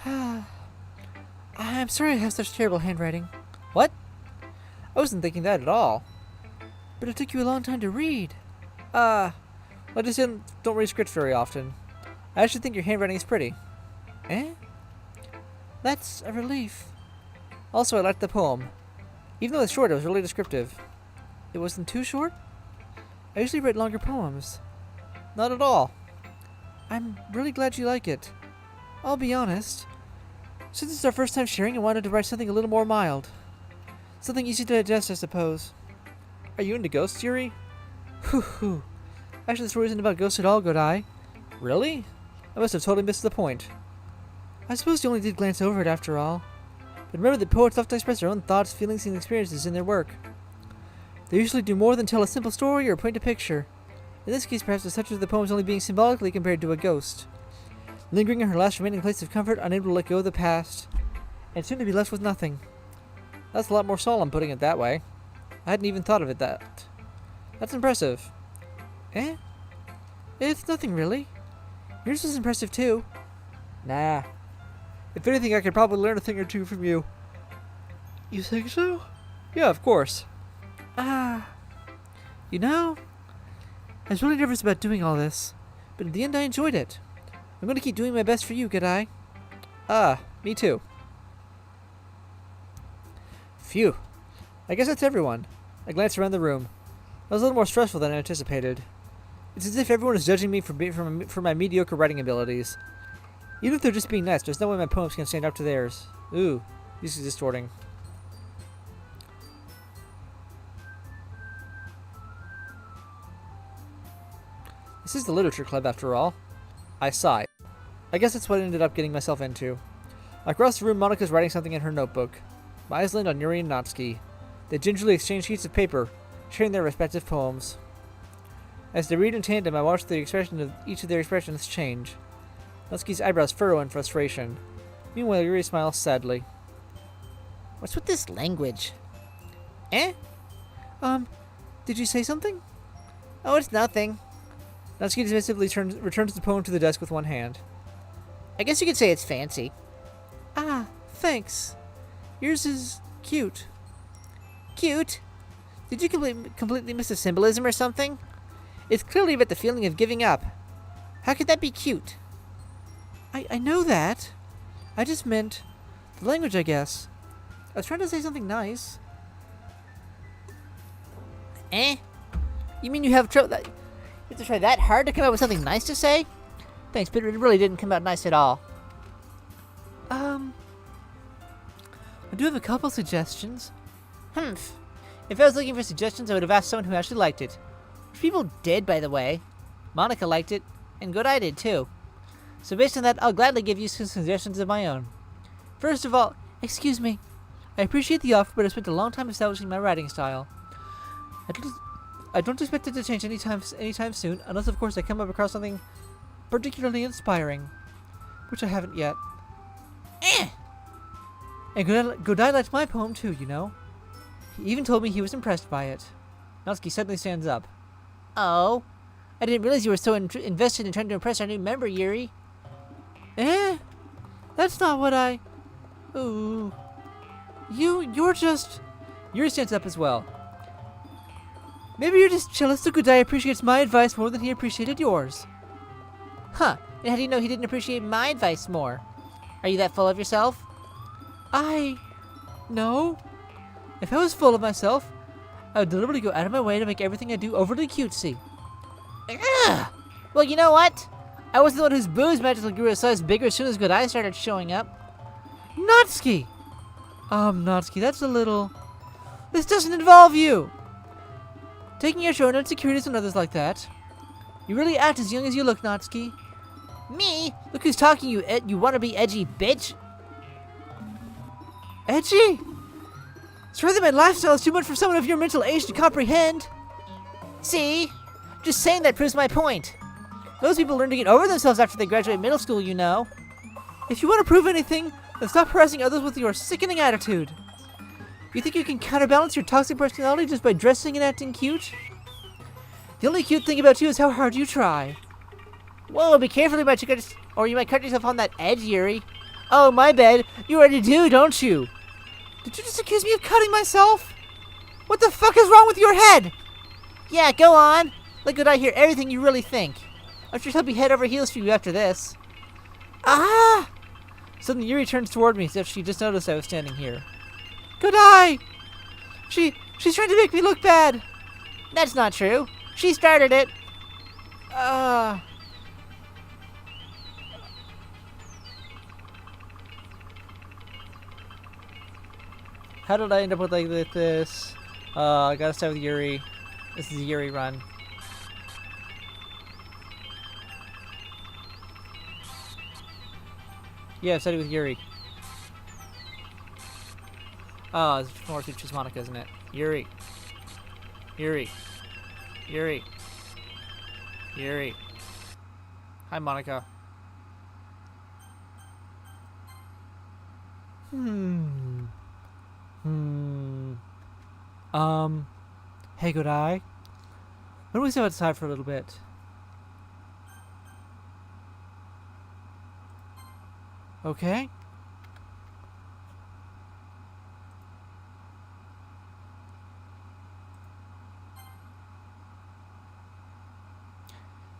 [SPEAKER 1] I'm sorry I have such terrible handwriting. What? I wasn't thinking that at all. But it took you a long time to read. I just don't read scripts very often. I actually think your handwriting is pretty. That's a relief. Also, I liked the poem. Even though it's short, it was really descriptive. It wasn't too short? I usually write longer poems. Not at all. I'm really glad you like it. I'll be honest. Since it's our first time sharing, I wanted to write something a little more mild. Something easy to digest, I suppose. Are you into ghosts, Yuri? Whew. Actually, the story isn't about ghosts at all, Godai. Really? I must have totally missed the point. I suppose you only did glance over it after all. But remember that poets often express their own thoughts, feelings, and experiences in their work. They usually do more than tell a simple story or paint a picture. In this case, perhaps the subject of the poem is only being symbolically compared to a ghost, lingering in her last remaining place of comfort, unable to let go of the past, and soon to be left with nothing. That's a lot more solemn, putting it that way. I hadn't even thought of it that. That's impressive. Eh? It's nothing really. Yours is impressive too. Nah. If anything, I could probably learn a thing or two from you. You think so? Yeah, of course. You know, I was really nervous about doing all this, but in the end I enjoyed it. I'm going to keep doing my best for you, good I? Me too. Phew. I guess that's everyone. I glanced around the room. That was a little more stressful than I anticipated. It's as if everyone is judging me for my mediocre writing abilities. Even if they're just being nice, there's no way my poems can stand up to theirs. Ooh, this is distorting. This is the literature club, after all. I sigh. I guess that's what I ended up getting myself into. Across the room, Monika's writing something in her notebook. My eyes land on Yuri and Natsuki. They gingerly exchange sheets of paper, sharing their respective poems. As they read in tandem, I watch the expression of each of their expressions change. Natsuki's eyebrows furrow in frustration. Meanwhile, Yuri smiles sadly. What's with this language? Eh? Did you say something? Oh, it's nothing. Natsuki dismissively returns the poem to the desk with one hand. I guess you could say it's fancy. Ah, thanks. Yours is cute. Cute? Did you completely miss the symbolism or something? It's clearly about the feeling of giving up. How could that be cute? I know that. I just meant the language, I guess. I was trying to say something nice. Eh? You mean you have trouble? You have to try that hard to come up with something nice to say? Thanks, but it really didn't come out nice at all. I do have a couple suggestions. Humph. If I was looking for suggestions, I would have asked someone who actually liked it. Which people did, by the way. Monika liked it, and good I did too. So based on that, I'll gladly give you some suggestions of my own. First of all, excuse me. I appreciate the offer, but I spent a long time establishing my writing style. I don't expect it to change anytime soon, unless of course I come up across something particularly inspiring, which I haven't yet. And Godai liked my poem too, you know. He even told me he was impressed by it. Natsuki suddenly stands up. Oh, I didn't realize you were so invested in trying to impress our new member, Yuri. That's not what I... Ooh. You're just... Yuri stands up as well. Maybe you're just jealous that Godai appreciates my advice more than he appreciated yours. Huh, and how do you know he didn't appreciate my advice more? Are you that full of yourself? No. If I was full of myself, I would deliberately go out of my way to make everything I do overly cutesy. Ugh. Well, you know what? I wasn't the one whose boobs magically grew a size bigger as soon as Godai started showing up. Natsuki! Natsuki, that's a little... This doesn't involve you! Taking your own insecurities on others like that. You really act as young as you look, Natsuki. Me? Look who's talking, you wanna be edgy bitch! Edgy? It's rather my lifestyle is too much for someone of your mental age to comprehend. See? Just saying that proves my point. Those people learn to get over themselves after they graduate middle school, you know. If you want to prove anything, then stop harassing others with your sickening attitude. You think you can counterbalance your toxic personality just by dressing and acting cute? The only cute thing about you is how hard you try. Whoa, be careful, or you might cut yourself on that edge, Yuri. Oh, my bad. You already do, don't you? Did you just accuse me of cutting myself? What the fuck is wrong with your head? Yeah, go on. Let Godai hear everything you really think. I'm sure he'll be head over heels for you after this. Ah! Suddenly Yuri turns toward me as if she just noticed I was standing here. Godai! She's trying to make me look bad. That's not true. She started it. How did I end up with like this? I gotta start with Yuri. This is a Yuri run. Yeah, I started with Yuri. Oh, it's more to choose Monika, isn't it? Yuri. Yuri. Yuri. Yuri. Hi, Monika. Hey, good eye. Why don't we step outside for a little bit? Okay.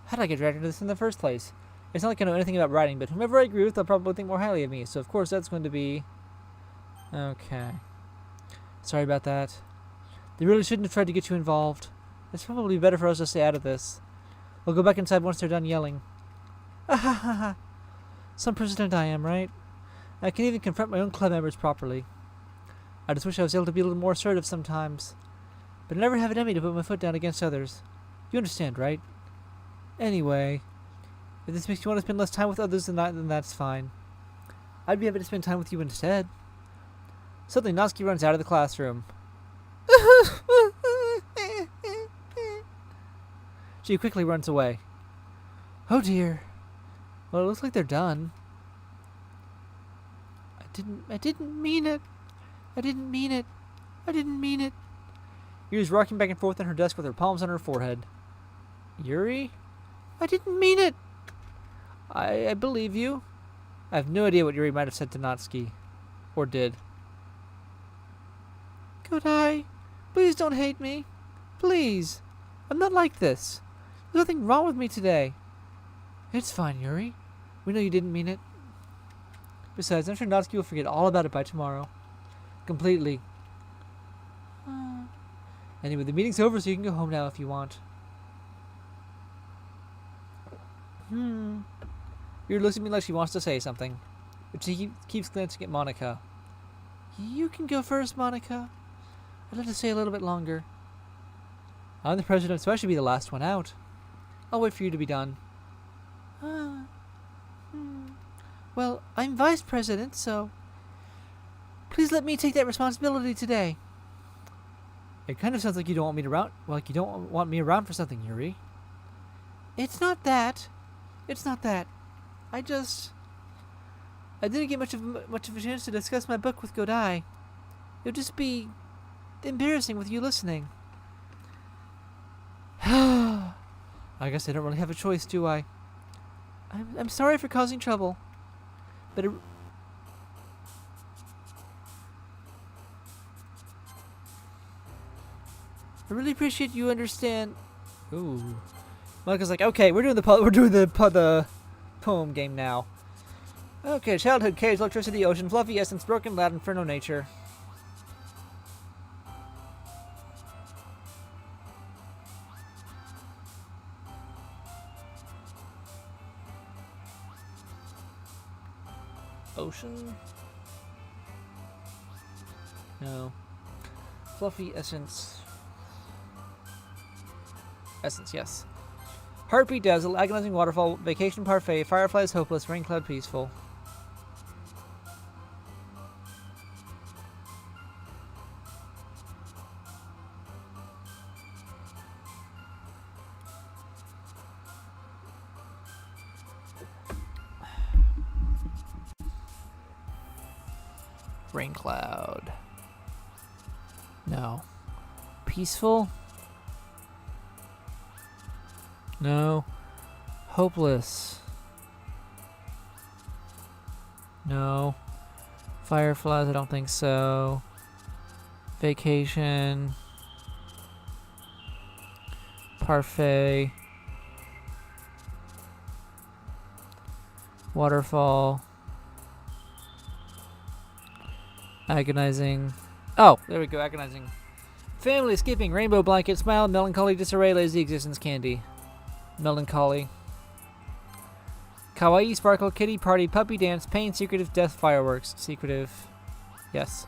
[SPEAKER 1] How did I get dragged into this in the first place? It's not like I know anything about writing, but whomever I agree with, they'll probably think more highly of me. So of course that's going to be... Okay. Sorry about that. They really shouldn't have tried to get you involved. It's probably better for us to stay out of this. We'll go back inside once they're done yelling. Ah ha ha ha. Some president I am, right? I can even confront my own club members properly. I just wish I was able to be a little more assertive sometimes. But I never have it in me to put my foot down against others. You understand, right? Anyway, if this makes you want to spend less time with others than that, then that's fine. I'd be happy to spend time with you instead. Suddenly, Natsuki runs out of the classroom. She quickly runs away. Oh dear. Well, it looks like they're done. I didn't mean it. I didn't mean it. I didn't mean it. Yuri's rocking back and forth on her desk with her palms on her forehead. Yuri? I didn't mean it. I believe you. I have no idea what Yuri might have said to Natsuki. Or did. Kodai, please don't hate me. Please. I'm not like this. There's nothing wrong with me today. It's fine, Yuri. We know you didn't mean it. Besides, I'm sure Natsuki will forget all about it by tomorrow. Completely. Anyway, the meeting's over, so you can go home now if you want. Yuri looks at me like she wants to say something, but she keeps glancing at Monika. You can go first, Monika. I'd like to stay a little bit longer. I'm the president, so I should be the last one out. I'll wait for you to be done. Well, I'm vice president, so please let me take that responsibility today. It kind of sounds like you don't want me around. Like you don't want me around for something, Yuri. It's not that. It's not that. I didn't get much of a chance to discuss my book with Godai. It would just be embarrassing with you listening. I guess I don't really have a choice, do I? I'm sorry for causing trouble, but I really appreciate you understand. Ooh, Monika's like, okay, we're doing the poem game now. Okay, childhood, cage, electricity, ocean, fluffy essence, broken, loud, inferno, nature. Ocean? No. Fluffy essence. Essence, yes. Heartbeat, dazzle, agonizing waterfall, vacation parfait, fireflies hopeless, rain cloud peaceful. Rain cloud. No. Peaceful? No. Hopeless. No. Fireflies, I don't think so. Vacation. Parfait. Waterfall. Agonizing. Oh, there we go, agonizing. Family, skipping, rainbow blanket, smile, melancholy, disarray, lazy existence, candy. Melancholy. Kawaii, sparkle, kitty, party, puppy dance, pain, secretive, death, fireworks. Secretive. Yes.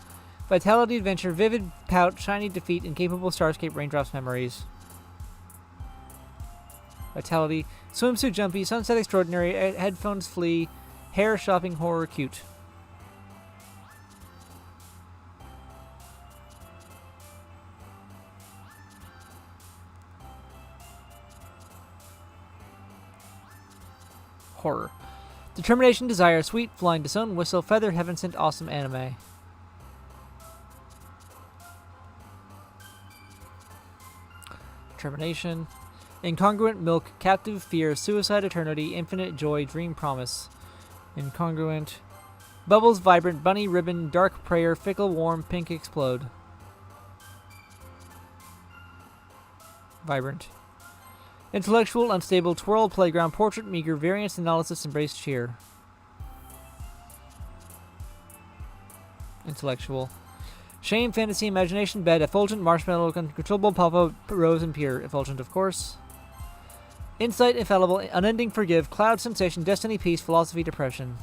[SPEAKER 1] Vitality, adventure, vivid, pout, shiny, defeat, incapable, starscape, raindrops, memories. Vitality, swimsuit, jumpy, sunset, extraordinary, headphones, flea, hair, shopping, horror, cute. Horror. Determination, desire, sweet, flying to zone, whistle, feather, heaven sent, awesome anime. Determination. Incongruent, milk, captive, fear, suicide, eternity, infinite, joy, dream, promise. Incongruent. Bubbles, vibrant, bunny, ribbon, dark, prayer, fickle, warm, pink, explode. Vibrant. Intellectual, unstable, twirl, playground, portrait, meager, variance, analysis, embrace, cheer. Intellectual. Shame, fantasy, imagination, bed, effulgent, marshmallow, uncontrollable, pop-up, rose, and pure. Effulgent, of course. Insight, infallible, unending, forgive, cloud, sensation, destiny, peace, philosophy, depression.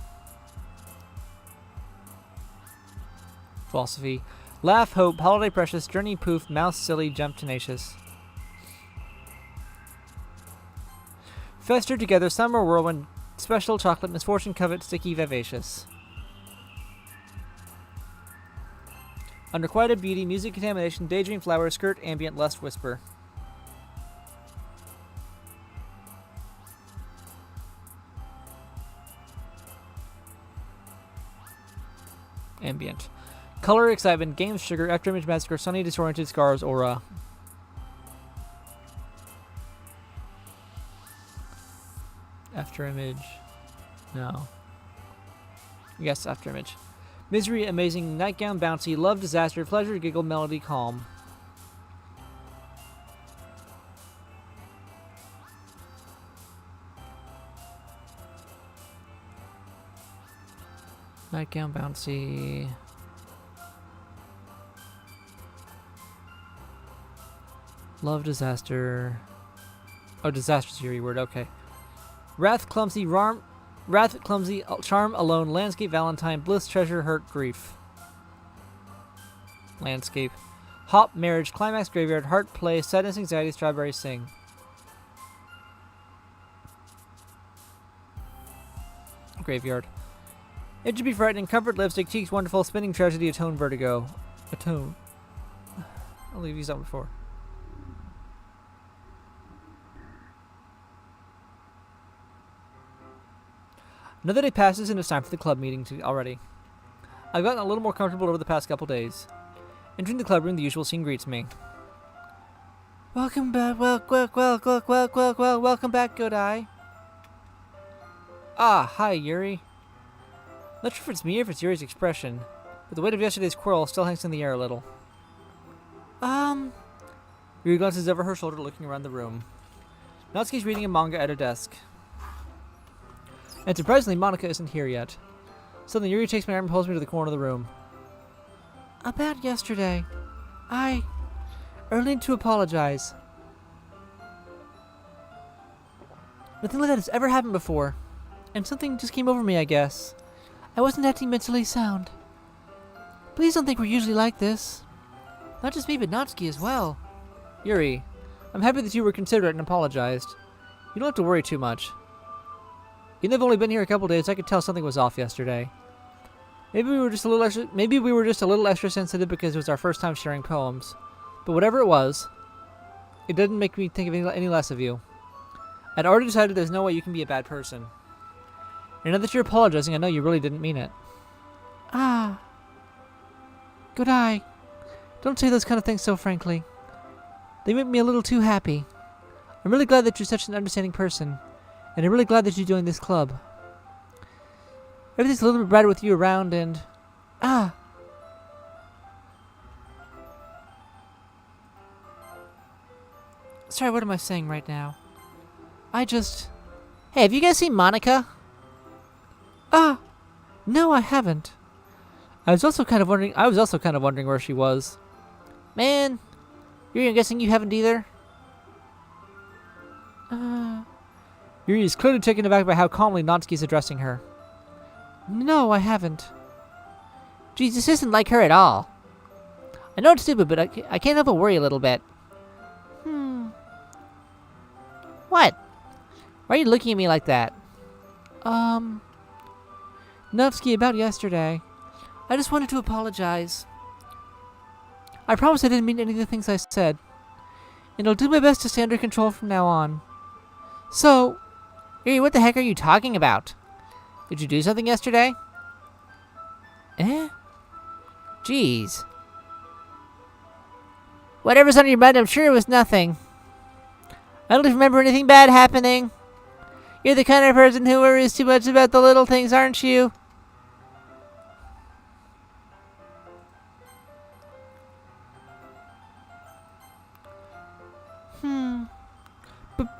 [SPEAKER 1] Philosophy. Laugh, hope, holiday, precious, journey, poof, mouse, silly, jump, tenacious. Fester together, summer, whirlwind, special, chocolate, misfortune, covet, sticky, vivacious. Unrequited beauty, music, contamination, daydream, flower, skirt, ambient, lust, whisper. Ambient. Color, excitement, games, sugar, after image, massacre, sunny, disoriented, scars, aura. After image. No. Yes, after image. Misery, amazing, nightgown, bouncy, love, disaster, pleasure, giggle, melody, calm. Nightgown, bouncy. Love, disaster. Oh, disaster's your word, okay. Wrath, clumsy, charm, alone, landscape, valentine, bliss, treasure, hurt, grief. Landscape. Hop, marriage, climax, graveyard, heart, play, sadness, anxiety, strawberry, sing. Graveyard. It should be frightening, comfort, lipstick, cheeks, wonderful, spinning tragedy, atone, vertigo. Atone. I'll leave these out before. Another day passes and it's time for the club meeting already. I've gotten a little more comfortable over the past couple days. Entering the club room, the usual scene greets me. Welcome back, welcome back, Godai. Ah, hi, Yuri. Not sure if it's me or if it's Yuri's expression, but the weight of yesterday's quarrel still hangs in the air a little. Yuri glances over her shoulder, looking around the room. Natsuki's reading a manga at her desk. And surprisingly, Monika isn't here yet. Suddenly, Yuri takes my arm and pulls me to the corner of the room. About yesterday, I need to apologize. Nothing like that has ever happened before, and something just came over me, I guess. I wasn't acting mentally sound. Please don't think we're usually like this. Not just me, but Natsuki as well. Yuri, I'm happy that you were considerate and apologized. You don't have to worry too much. Even though I've only been here a couple days, I could tell something was off yesterday. Maybe we were just a little extra sensitive because it was our first time sharing poems. But whatever it was, it didn't make me think of any less of you. I'd already decided there's no way you can be a bad person. And now that you're apologizing, I know you really didn't mean it. Ah. Good eye. Don't say those kind of things so frankly. They make me a little too happy. I'm really glad that you're such an understanding person. And I'm really glad that you're doing this club. Everything's a little bit brighter with you around and... Ah! Sorry, what am I saying right now? I just... Hey, have you guys seen Monika? Ah! No, I haven't. I was also kind of wondering where she was. Man! Yuri, I'm guessing you haven't either? Yuri is clearly taken aback by how calmly Natsuki's addressing her. No, I haven't. Geez, this isn't like her at all. I know it's stupid, but I can't help but worry a little bit. What? Why are you looking at me like that? Natsuki, about yesterday. I just wanted to apologize. I promise I didn't mean any of the things I said. And I'll do my best to stay under control from now on. So,
[SPEAKER 3] Hey, what the heck are you talking about? Did you do something yesterday? Eh? Jeez. Whatever's on your mind, I'm sure it was nothing. I don't even remember anything bad happening. You're the kind of person who worries too much about the little things, aren't you?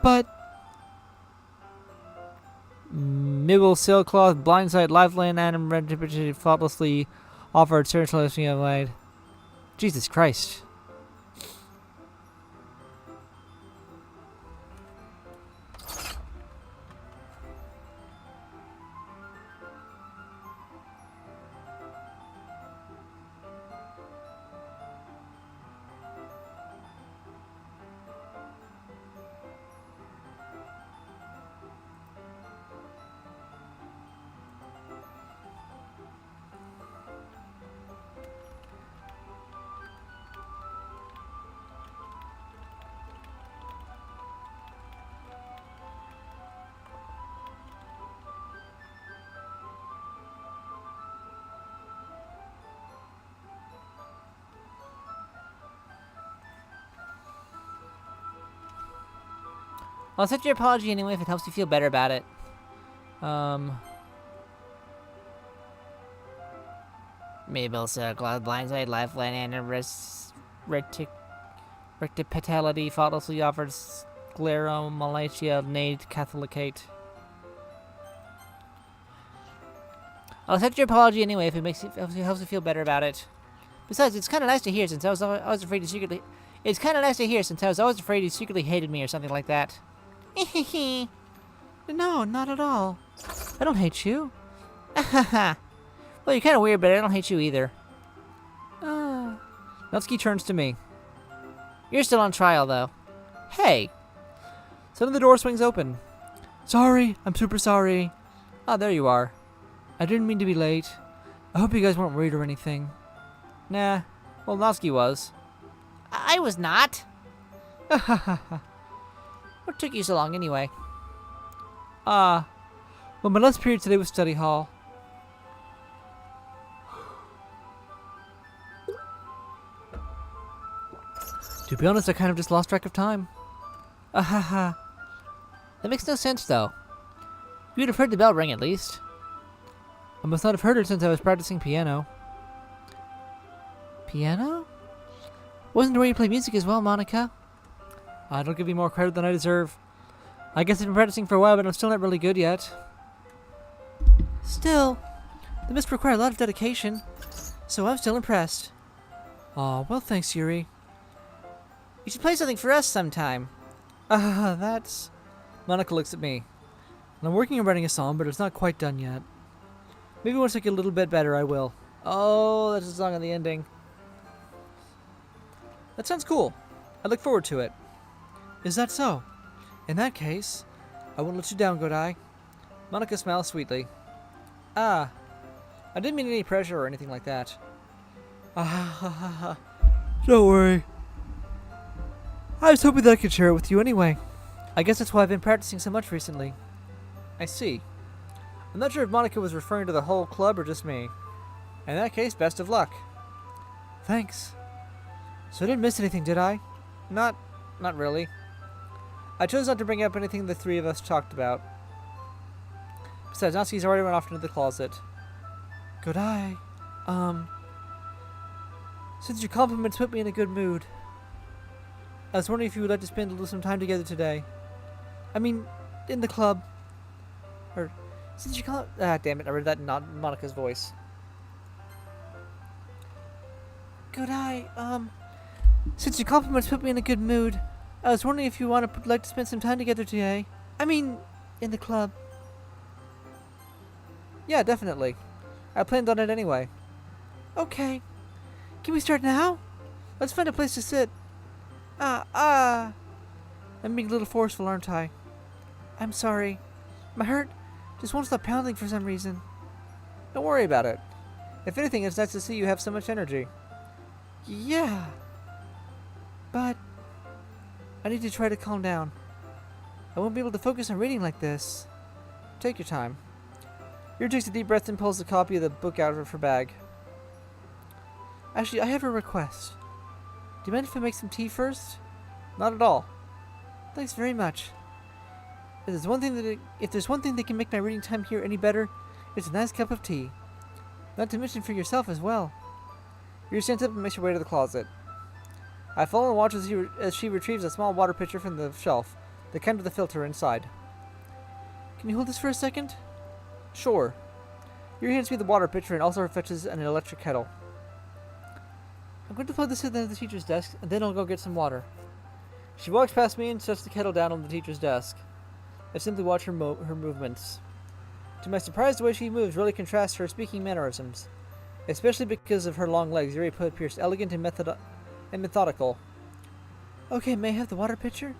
[SPEAKER 1] But Mibble, sailcloth, blindside, lifeline, and retribution faultlessly offered search listing of light. Jesus Christ.
[SPEAKER 3] I'll accept your apology anyway if it helps you feel better about it. Mabel, sailcloth, blindside, lifeline, and rectipitality faultlessly offered sclero Malaysia nade catholicate. I'll accept your apology anyway if it helps you feel better about it. Besides, it's kind of nice to hear since I was afraid you secretly. It's kind of nice to hear since I was always afraid you secretly hated me or something like that.
[SPEAKER 1] No, not at all. I don't hate you.
[SPEAKER 3] Well, you're kind of weird, but I don't hate you either.
[SPEAKER 1] Natsuki turns to me.
[SPEAKER 3] You're still on trial, though. Hey!
[SPEAKER 1] Suddenly the door swings open. Sorry, I'm super sorry. Ah, there you are. I didn't mean to be late. I hope you guys weren't worried or anything. Nah. Well, Natsuki was.
[SPEAKER 3] I was not. What took you so long, anyway?
[SPEAKER 1] Well, my last period today was study hall. To be honest, I kind of just lost track of time.
[SPEAKER 3] That makes no sense, though. You'd have heard the bell ring, at least.
[SPEAKER 1] I must not have heard it since I was practicing piano.
[SPEAKER 3] Piano? Wasn't where you play music as well, Monika?
[SPEAKER 1] Don't give me more credit than I deserve. I guess I've been practicing for a while, but I'm still not really good yet. Still, they must require a lot of dedication, so I'm still impressed. Aw, well thanks, Yuri.
[SPEAKER 3] You should play something for us sometime.
[SPEAKER 1] That's... Monika looks at me. And I'm working on writing a song, but it's not quite done yet. Maybe once I get a little bit better, I will. Oh, that's a song on the ending. That sounds cool. I look forward to it. Is that so? In that case, I won't let you down, Godai. Monika smiles sweetly. I didn't mean any pressure or anything like that. Don't worry. I was hoping that I could share it with you anyway. I guess that's why I've been practicing so much recently. I see. I'm not sure if Monika was referring to the whole club or just me. In that case, best of luck. Thanks. So I didn't miss anything, did I? Not really. I chose not to bring up anything the three of us talked about. Besides, Natsuki's already went off into the closet. Good eye. Since your compliments put me in a good mood, I was wondering if you would like to spend some time together today. I mean, in the club. Or, since you call damn it, I read that in Monika's voice. Good eye, since your compliments put me in a good mood, I was wondering if you like to spend some time together today. I mean, in the club. Yeah, definitely. I planned on it anyway. Okay. Can we start now? Let's find a place to sit. I'm being a little forceful, aren't I? I'm sorry. My heart just won't stop pounding for some reason. Don't worry about it. If anything, it's nice to see you have so much energy. Yeah. But I need to try to calm down. I won't be able to focus on reading like this. Take your time. Yuri takes a deep breath and pulls a copy of the book out of her bag. Actually, I have a request. Do you mind if I make some tea first? Not at all. Thanks very much. If there's one thing that can make my reading time here any better, it's a nice cup of tea. Not to mention for yourself as well. Yuri stands up and makes her way to the closet. I follow and watch as she retrieves a small water pitcher from the shelf, the kind with the filter inside. Can you hold this for a second? Sure. Yuri hands me the water pitcher and also fetches an electric kettle. I'm going to plug this in at the teacher's desk, and then I'll go get some water. She walks past me and sets the kettle down on the teacher's desk. I simply watch her movements. To my surprise, the way she moves really contrasts her speaking mannerisms. Especially because of her long legs, Yuri appears elegant and methodical. Okay, may I have the water pitcher?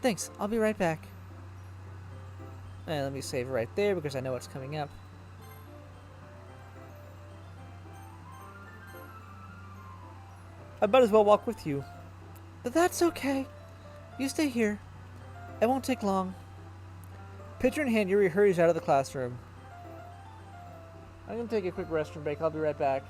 [SPEAKER 1] Thanks, I'll be right back. And let me save right there because I know what's coming up. I might as well walk with you. But that's okay. You stay here. It won't take long. Pitcher in hand, Yuri hurries out of the classroom. I'm going to take a quick restroom break. I'll be right back.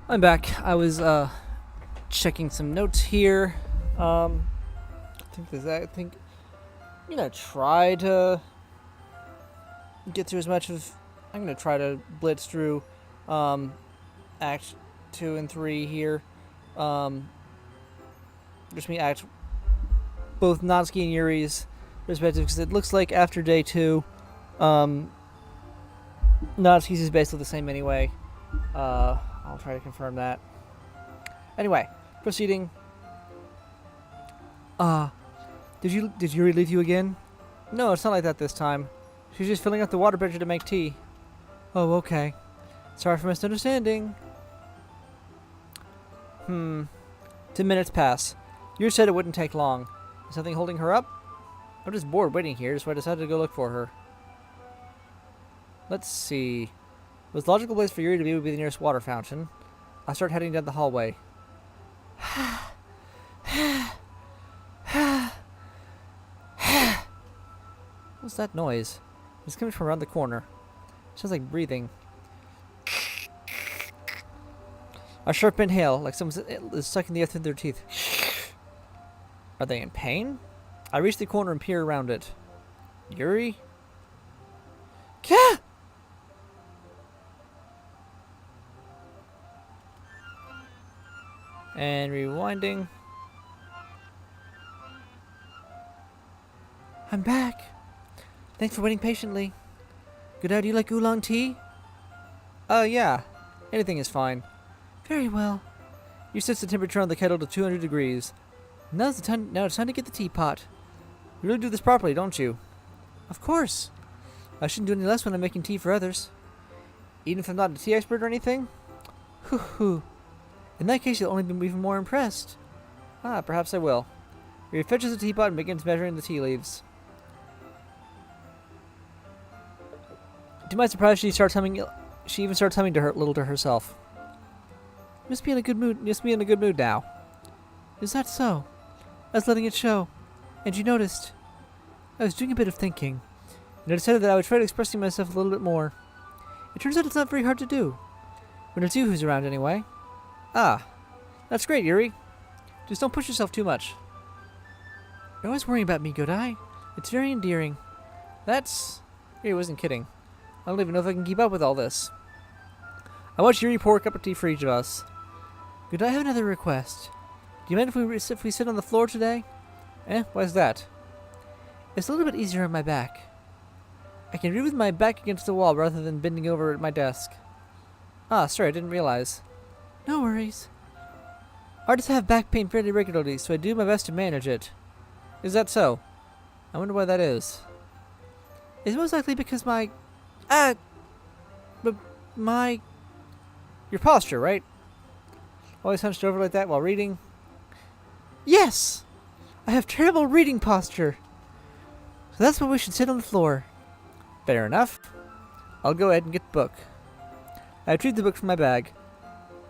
[SPEAKER 1] I'm back. I was checking some notes here. I think I'm gonna try to get through as much of. I'm gonna try to blitz through Act 2 and 3 here. Just me act both Natsuki and Yuri's perspective, because it looks like after day 2, Natsuki's is basically the same anyway. I'll try to confirm that. Anyway, proceeding. Did Yuri leave you again? No, it's not like that this time. She's just filling up the water pitcher to make tea. Oh, okay. Sorry for misunderstanding. 10 minutes pass. You said it wouldn't take long. Is something holding her up? I'm just bored waiting here, so I decided to go look for her. Let's see. The most logical place for Yuri to be would be the nearest water fountain. I start heading down the hallway. What's that noise? It's coming from around the corner. It sounds like breathing. A sharp inhale, like someone is sucking the earth through their teeth. Are they in pain? I reach the corner and peer around it. Yuri? Kah! And rewinding. I'm back. Thanks for waiting patiently. Good day, do you like oolong tea? Yeah. Anything is fine. Very well. You set the temperature on the kettle to 200 degrees. Now it's time to get the teapot. You really do this properly, don't you? Of course. I shouldn't do any less when I'm making tea for others. Even if I'm not a tea expert or anything? Hoo hoo. In that case, you'll only be even more impressed. Perhaps I will. He fetches the teapot and begins measuring the tea leaves. To my surprise, she even starts humming to herself. You must be in a good mood now. Is that so? I was letting it show. And you noticed. I was doing a bit of thinking. And I decided that I would try to expressing myself a little bit more. It turns out it's not very hard to do. When it's you who's around anyway. That's great, Yuri. Just don't push yourself too much. You're always worrying about me, Godai. It's very endearing. Yuri wasn't kidding. I don't even know if I can keep up with all this. I watch Yuri pour a cup of tea for each of us. Could I have another request? Do you mind if we sit on the floor today? Why's that? It's a little bit easier on my back. I can read with my back against the wall rather than bending over at my desk. Sorry, I didn't realize. No worries. Artists have back pain fairly regularly, so I do my best to manage it. Is that so? I wonder why that is. It's most likely because your posture, right? Always hunched over like that while reading? Yes! I have terrible reading posture. So that's why we should sit on the floor. Fair enough. I'll go ahead and get the book. I retrieve the book from my bag.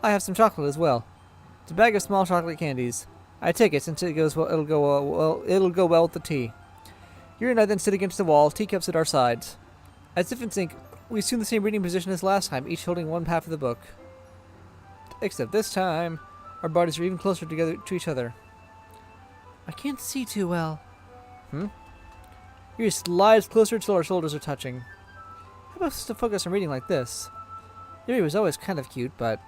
[SPEAKER 1] I have some chocolate as well. It's a bag of small chocolate candies. I take it since it'll go well with the tea. Yuri and I then sit against the wall, teacups at our sides. As if in sync, we assume the same reading position as last time, each holding one half of the book. Except this time, our bodies are even closer together to each other. I can't see too well. Yuri slides closer till our shoulders are touching. How about us to focus on reading like this? Yuri was always kind of cute, but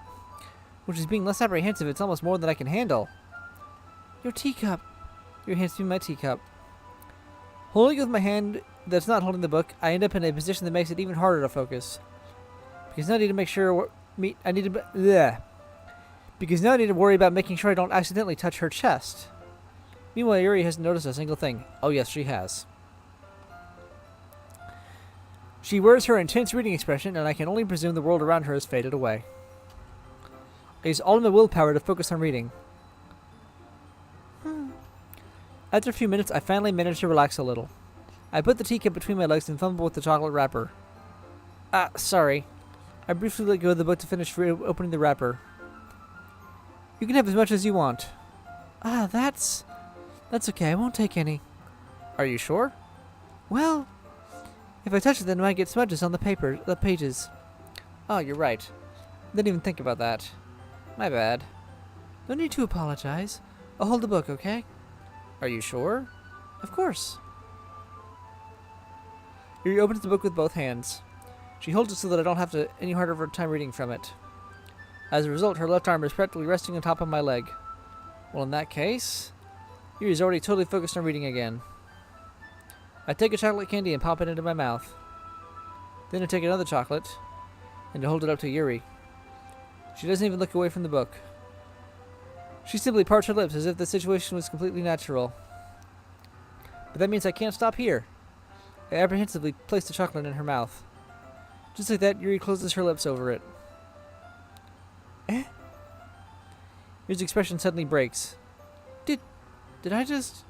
[SPEAKER 1] which is being less apprehensive, it's almost more than I can handle. Your teacup. Yuri hands me my teacup. Holding it with my hand that's not holding the book, I end up in a position that makes it even harder to focus. Because now I need to make sure Because now I need to worry about making sure I don't accidentally touch her chest. Meanwhile, Yuri hasn't noticed a single thing. Oh yes, she has. She wears her intense reading expression, and I can only presume the world around her has faded away. I use all of my willpower to focus on reading. After a few minutes, I finally manage to relax a little. I put the teacup between my legs and fumble with the chocolate wrapper. Sorry. I briefly let go of the book to finish opening the wrapper. You can have as much as you want. That's okay. I won't take any. Are you sure? Well, if I touch it, then I might get smudges on the pages. Oh, you're right. Didn't even think about that.
[SPEAKER 3] My bad.
[SPEAKER 1] No need to apologize. I'll hold the book, okay?
[SPEAKER 3] Are you sure?
[SPEAKER 1] Of course.
[SPEAKER 3] Yuri opens the book with both hands. She holds it so that I don't have to any harder of a time reading from it. As a result, her left arm is practically resting on top of my leg. Well, in that case, Yuri's already totally focused on reading again. I take a chocolate candy and pop it into my mouth. Then I take another chocolate and hold it up to Yuri. She doesn't even look away from the book. She simply parts her lips as if the situation was completely natural. But that means I can't stop here. I apprehensively place the chocolate in her mouth. Just like that, Yuri closes her lips over it. Eh? Yuri's expression suddenly breaks. Did I just...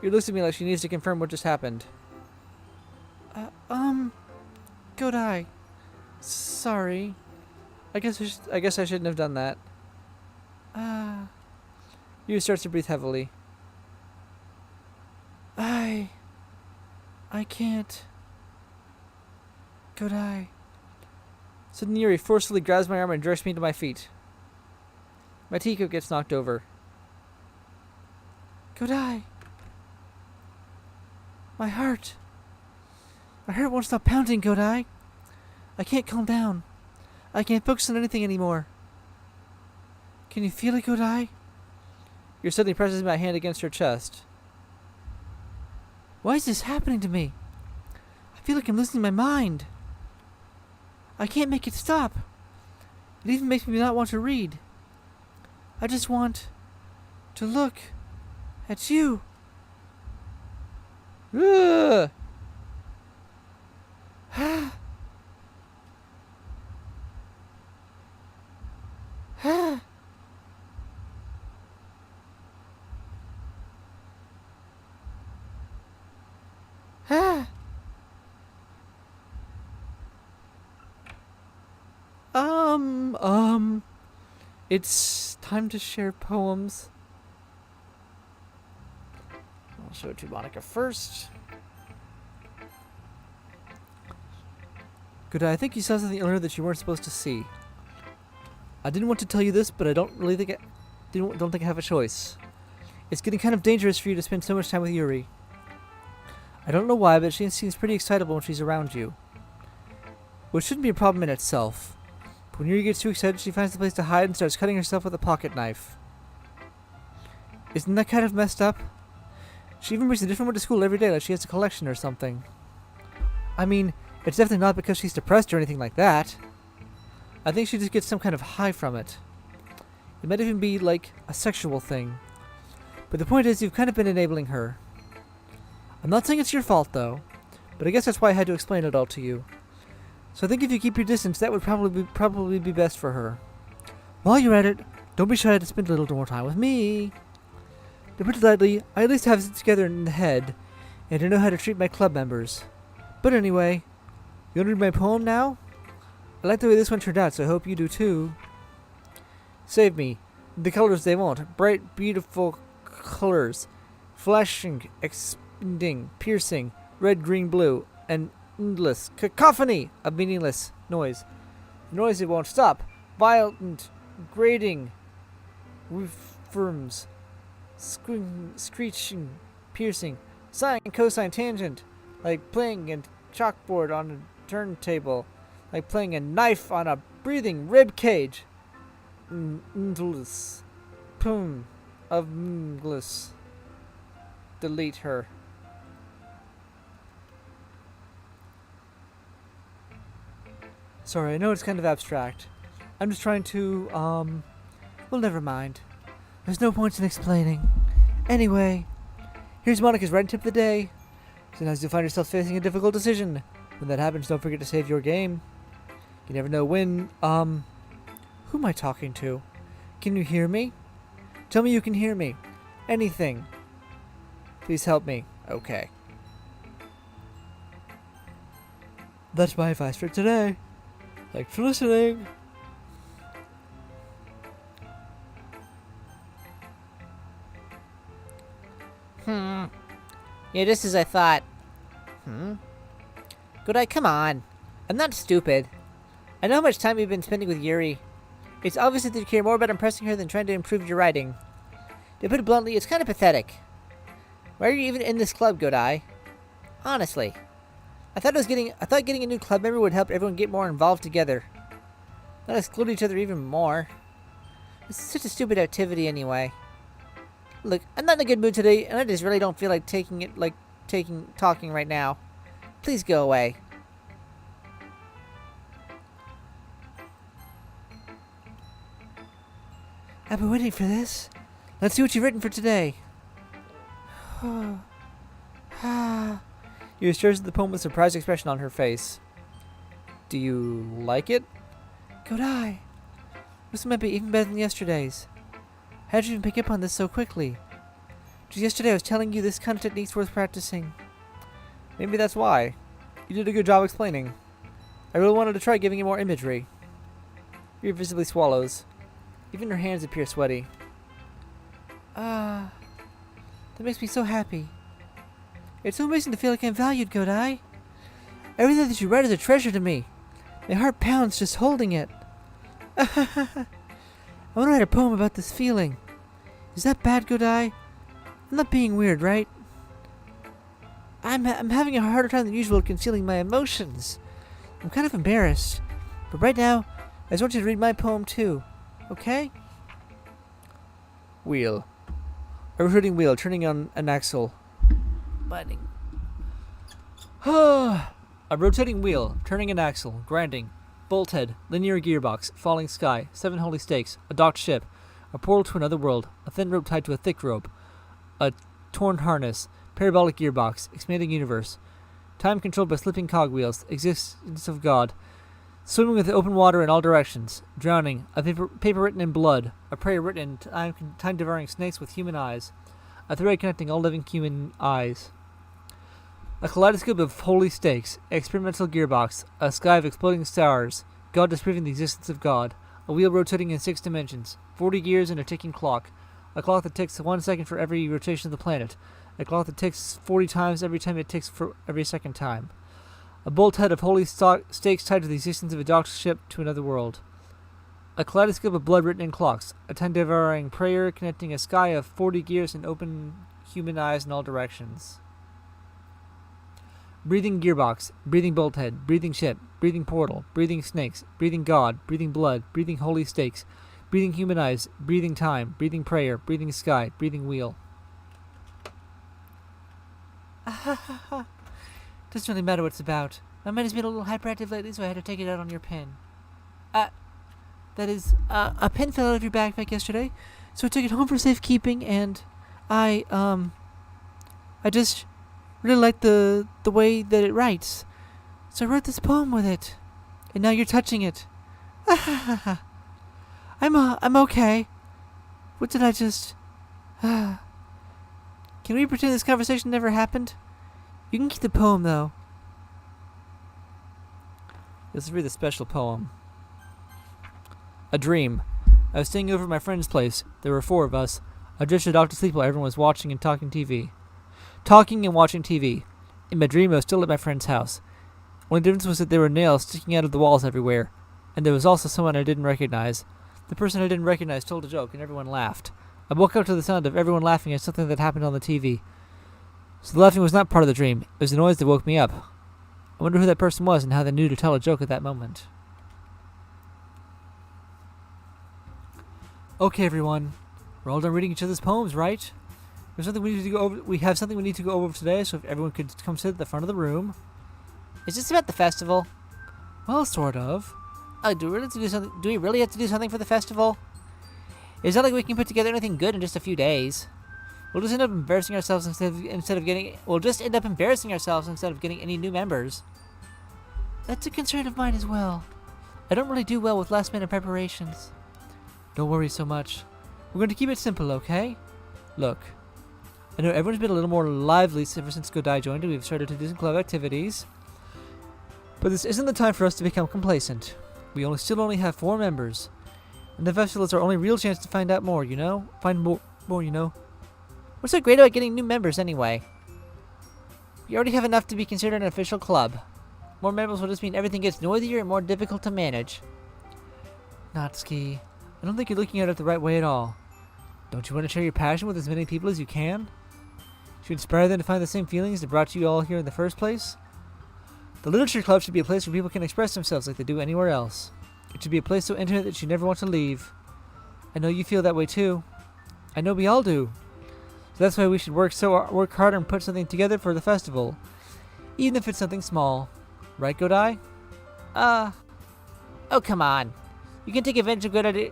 [SPEAKER 3] Yuri looks at me like she needs to confirm what just happened.
[SPEAKER 1] Godai. Sorry.
[SPEAKER 3] I guess I shouldn't have done that. Yuri starts to breathe heavily.
[SPEAKER 1] I can't. Godai.
[SPEAKER 3] Suddenly Yuri forcefully grabs my arm and jerks me to my feet. My teacup gets knocked over.
[SPEAKER 1] Godai. My heart. My heart won't stop pounding, Godai. I can't calm down. I can't focus on anything anymore. Can you feel it, Godai?
[SPEAKER 3] Yuri suddenly presses my hand against her chest.
[SPEAKER 1] Why is this happening to me? I feel like I'm losing my mind. I can't make it stop. It even makes me not want to read. I just want to look at you.
[SPEAKER 3] Ugh!
[SPEAKER 1] It's time to share poems.
[SPEAKER 3] I'll show it to Monika first.
[SPEAKER 1] Good, I think you saw something earlier that you weren't supposed to see. I didn't want to tell you this, but I don't really think don't think I have a choice. It's getting kind of dangerous for you to spend so much time with Yuri. I don't know why, but she seems pretty excitable when she's around you. Which shouldn't be a problem in itself. But when Yuri gets too excited, she finds a place to hide and starts cutting herself with a pocket knife. Isn't that kind of messed up? She even brings a different one to school every day like she has a collection or something. I mean, it's definitely not because she's depressed or anything like that. I think she just gets some kind of high from it. It might even be like a sexual thing. But the point is, you've kind of been enabling her. I'm not saying it's your fault though, but I guess that's why I had to explain it all to you. So I think if you keep your distance, that would probably be best for her. While you're at it, don't be shy to spend a little more time with me. To put it lightly, I at least have it together in the head, and I know how to treat my club members. But anyway, you want to read my poem now? I like the way this one turned out, so I hope you do too. Save me. The colors they want. Bright, beautiful colors. Flashing, expanding, piercing, red, green, blue, and endless cacophony of meaningless noise. The noise it won't stop. Violent, grating, reverms, screeching, piercing, sine, cosine, tangent, like playing a chalkboard on a turntable, like playing a knife on a breathing rib cage. Endless, poem of endless. Delete her. Sorry, I know it's kind of abstract. I'm just trying to, well, never mind. There's no point in explaining. Anyway, here's Monika's writing tip of the day. Sometimes you'll find yourself facing a difficult decision. When that happens, don't forget to save your game. You never know when, who am I talking to? Can you hear me? Tell me you can hear me. Anything. Please help me. Okay. That's my advice for today. Thanks for listening.
[SPEAKER 3] Yeah, just as I thought. Good eye, come on. I'm not stupid. I know how much time you've been spending with Yuri. It's obvious that you care more about impressing her than trying to improve your writing. To put it bluntly, it's kind of pathetic. Why are you even in this club, Godai? Honestly. I thought getting a new club member would help everyone get more involved together. Not exclude each other even more. It's such a stupid activity anyway. Look, I'm not in a good mood today, and I just really don't feel like talking right now. Please go away. I've been waiting for this. Let's see what you've written for today. You stares at the poem with a surprised expression on her face. Do you like it? Godai. This might be even better than yesterday's. How did you even pick up on this so quickly? Just yesterday I was telling you this kind of technique's worth practicing. Maybe that's why. You did a good job explaining. I really wanted to try giving you more imagery. Ria visibly swallows. Even her hands appear sweaty. That makes me so happy. It's so amazing to feel like I'm valued, Godai. Everything that you write is a treasure to me. My heart pounds just holding it. I want to write a poem about this feeling. Is that bad, Godai? I'm not being weird, right? I'm having a harder time than usual concealing my emotions. I'm kind of embarrassed. But right now, I just want you to read my poem too. Okay? Wheel. A rotating wheel turning on an axle. Binding. A rotating wheel turning an axle. Grinding. Bolt head. Linear gearbox. Falling sky. 7 holy stakes. A docked ship. A portal to another world. A thin rope tied to a thick rope. A torn harness. Parabolic gearbox. Expanding universe. Time controlled by slipping cogwheels. Existence of God. Swimming with open water in all directions. Drowning. A paper written in blood. A prayer written in time-devouring snakes with human eyes. A thread connecting all living human eyes. A kaleidoscope of holy stakes. Experimental gearbox. A sky of exploding stars. God disproving the existence of God. A wheel rotating in 6 dimensions. 40 gears and a ticking clock. A clock that ticks 1 second for every rotation of the planet. A clock that ticks 40 times every time it ticks for every second time. A bolt head of holy stakes tied to the existence of a docked ship to another world. A kaleidoscope of blood written in clocks. A time-devouring prayer connecting a sky of 40 gears and open human eyes in all directions. Breathing gearbox. Breathing bolt head. Breathing ship. Breathing portal. Breathing snakes. Breathing God. Breathing blood. Breathing holy stakes. Breathing human eyes. Breathing time. Breathing prayer. Breathing sky. Breathing wheel. Doesn't really matter what it's about. My mind has been a little hyperactive lately, so I had to take it out on your pen. A pen fell out of your backpack yesterday, so I took it home for safekeeping, and I just really like the way that it writes. So I wrote this poem with it, and now you're touching it. I'm okay. What did I just... Can we pretend this conversation never happened? You can keep the poem, though. Let's read the special poem. A dream. I was staying over at my friend's place. There were 4 of us. I drifted off to sleep while everyone was watching and talking TV. Talking and watching TV. In my dream, I was still at my friend's house. Only difference was that there were nails sticking out of the walls everywhere. And there was also someone I didn't recognize. The person I didn't recognize told a joke and everyone laughed. I woke up to the sound of everyone laughing at something that happened on the TV. So the laughing was not part of the dream. It was the noise that woke me up. I wonder who that person was and how they knew to tell a joke at that moment. Okay, everyone. We're all done reading each other's poems, right? There's something we need to go over. We have something we need to go over today, so if everyone could come sit at the front of the room. Is this about the festival? Well, sort of. Do we really have to do something for the festival? It's not like we can put together anything good in just a few days. We'll just end up embarrassing ourselves instead of getting any new members. That's a concern of mine as well. I don't really do well with last-minute preparations. Don't worry so much. We're going to keep it simple, okay? Look, I know everyone's been a little more lively ever since Godai joined and we've started to do some club activities. But this isn't the time for us to become complacent. We still only have 4 members. And the festival is our only real chance to find out more, you know? Find more, you know? What's so great about getting new members anyway? We already have enough to be considered an official club. More members will just mean everything gets noisier and more difficult to manage. Natsuki. I don't think you're looking at it the right way at all. Don't you want to share your passion with as many people as you can? Should inspire them to find the same feelings that brought you all here in the first place? The Literature Club should be a place where people can express themselves like they do anywhere else. It should be a place so intimate that you never want to leave. I know you feel that way too. I know we all do. So that's why we should work hard and put something together for the festival. Even if it's something small. Right, Godai? Oh, come on. You can take advantage of Godai.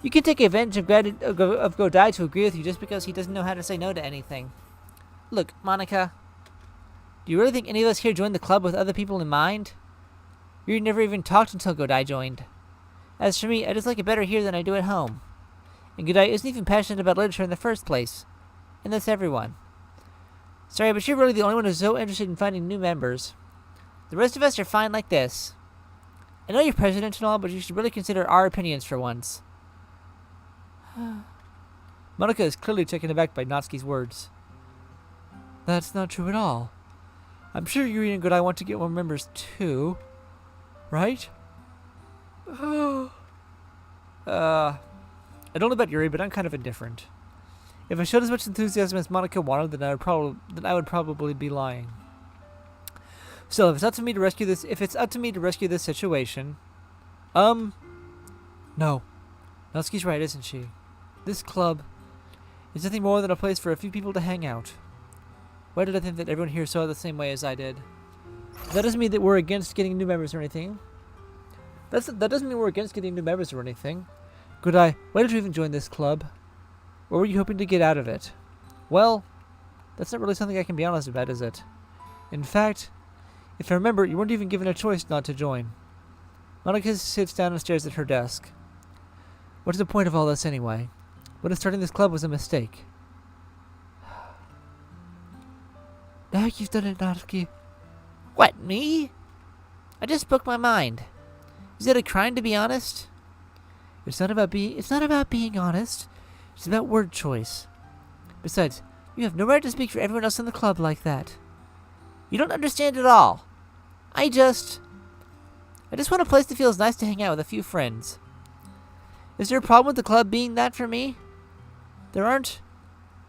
[SPEAKER 3] You can take advantage of Godai to agree with you just because he doesn't know how to say no to anything. Look, Monika. Do you really think any of us here joined the club with other people in mind? You never even talked until Godai joined. As for me, I just like it better here than I do at home. And Godai isn't even passionate about literature in the first place. And that's everyone. Sorry, but you're really the only one who's so interested in finding new members. The rest of us are fine like this. I know you're president and all, but you should really consider our opinions for once. Monika is clearly taken aback by Natsuki's words. That's not true at all. I'm sure Yuri and Godai want to get more members too. Right? I don't know about Yuri, but I'm kind of indifferent. If I showed as much enthusiasm as Monika wanted, then I would probably be lying. Still, if it's up to me to rescue this situation, no. Natsuki's right, isn't she? This club is nothing more than a place for a few people to hang out. Why did I think that everyone here saw it the same way as I did? That doesn't mean that we're against getting new members or anything. That doesn't mean we're against getting new members or anything. Godai, why did you even join this club? What were you hoping to get out of it? Well, that's not really something I can be honest about, is it? In fact, if I remember, you weren't even given a choice not to join. Monika sits down and stares at her desk. What's the point of all this anyway? What if starting this club was a mistake? Now you've done it, Natsuki. What, me? I just spoke my mind. Is it a crime to be honest? It's not about being honest. It's about word choice. Besides, you have no right to speak for everyone else in the club like that. You don't understand at all. I just want a place that feels nice to hang out with a few friends. Is there a problem with the club being that for me? There aren't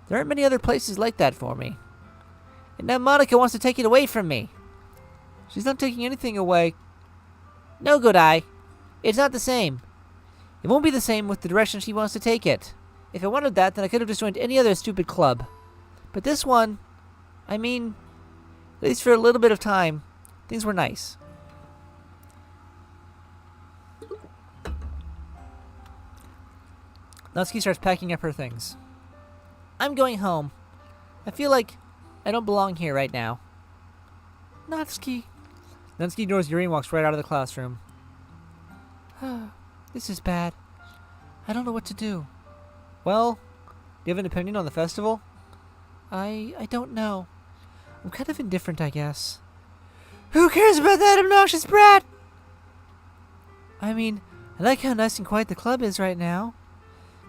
[SPEAKER 3] many other places like that for me. And now Monika wants to take it away from me. She's not taking anything away. No, Godai. It's not the same. It won't be the same with the direction she wants to take it. If I wanted that, then I could have just joined any other stupid club. But this one, I mean, at least for a little bit of time, things were nice. Natsuki starts packing up her things. I'm going home. I feel like I don't belong here right now. Natsuki. Natsuki ignores Yuri and walks right out of the classroom. This is bad. I don't know what to do. Well, do you have an opinion on the festival? I don't know. I'm kind of indifferent, I guess. Who cares about that obnoxious brat? I mean, I like how nice and quiet the club is right now.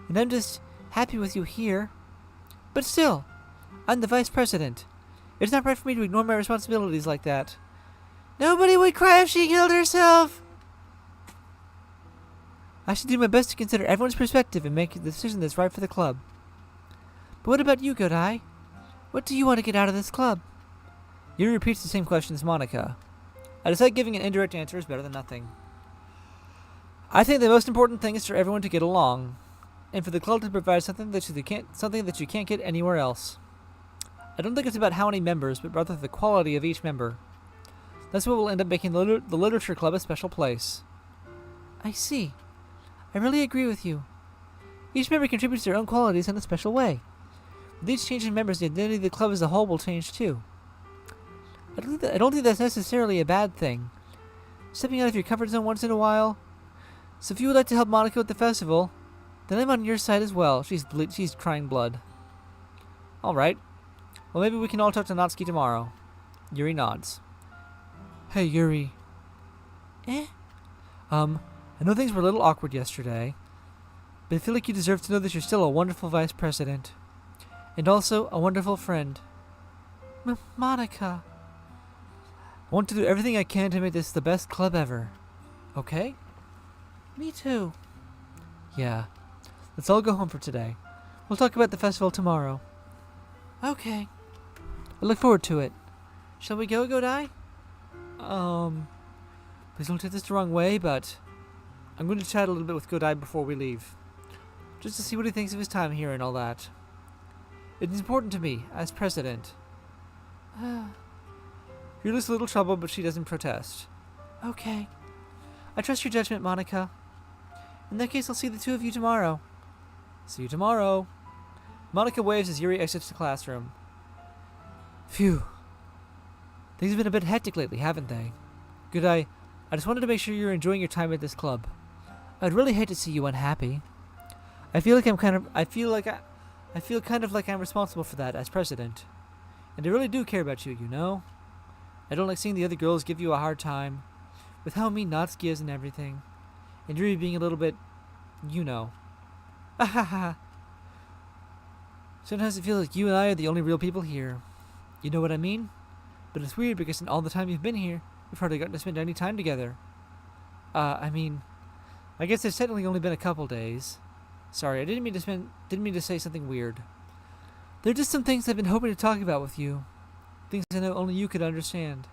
[SPEAKER 3] And I'm just happy with you here. But still, I'm the vice president. It's not right for me to ignore my responsibilities like that. Nobody would cry if she killed herself. I should do my best to consider everyone's perspective and make the decision that's right for the club. But what about you, Godai? What do you want to get out of this club? Yuri repeats the same question as Monika. I decide giving an indirect answer is better than nothing. I think the most important thing is for everyone to get along, and for the club to provide something that you can't get anywhere else. I don't think it's about how many members, but rather the quality of each member. That's what will end up making the Literature Club a special place. I see. I really agree with you. Each member contributes their own qualities in a special way. With each change in members, the identity of the club as a whole will change too. I don't think that's necessarily a bad thing. Stepping out of your comfort zone once in a while. So if you would like to help Monika with the festival, then I'm on your side as well. She's crying blood. Alright. Well, maybe we can all talk to Natsuki tomorrow. Yuri nods. Hey, Yuri. I know things were a little awkward yesterday, but I feel like you deserve to know that you're still a wonderful vice president. And also a wonderful friend. Monika. I want to do everything I can to make this the best club ever. Okay? Me too. Yeah. Let's all go home for today. We'll talk about the festival tomorrow. Okay. I look forward to it. Shall we go, Godai? Please don't take this the wrong way, but I'm going to chat a little bit with Godai before we leave. Just to see what he thinks of his time here and all that. It is important to me, as president. Fearless little trouble, but she doesn't protest. Okay. I trust your judgment, Monika. In that case, I'll see the two of you tomorrow. See you tomorrow. Monika waves as Yuri exits the classroom. Phew. Things have been a bit hectic lately, haven't they? Good eye. I just wanted to make sure you're enjoying your time at this club. I'd really hate to see you unhappy. I feel kind of like I'm responsible for that as president. And I really do care about you, you know? I don't like seeing the other girls give you a hard time. With how mean Natsuki is and everything. And Yuri being a little bit, you know. Ahaha. Sometimes it feels like you and I are the only real people here. You know what I mean? But it's weird because in all the time you've been here, we've hardly gotten to spend any time together. I guess there's technically only been a couple days. Sorry, I didn't mean to say something weird. There are just some things I've been hoping to talk about with you. Things I know only you could understand.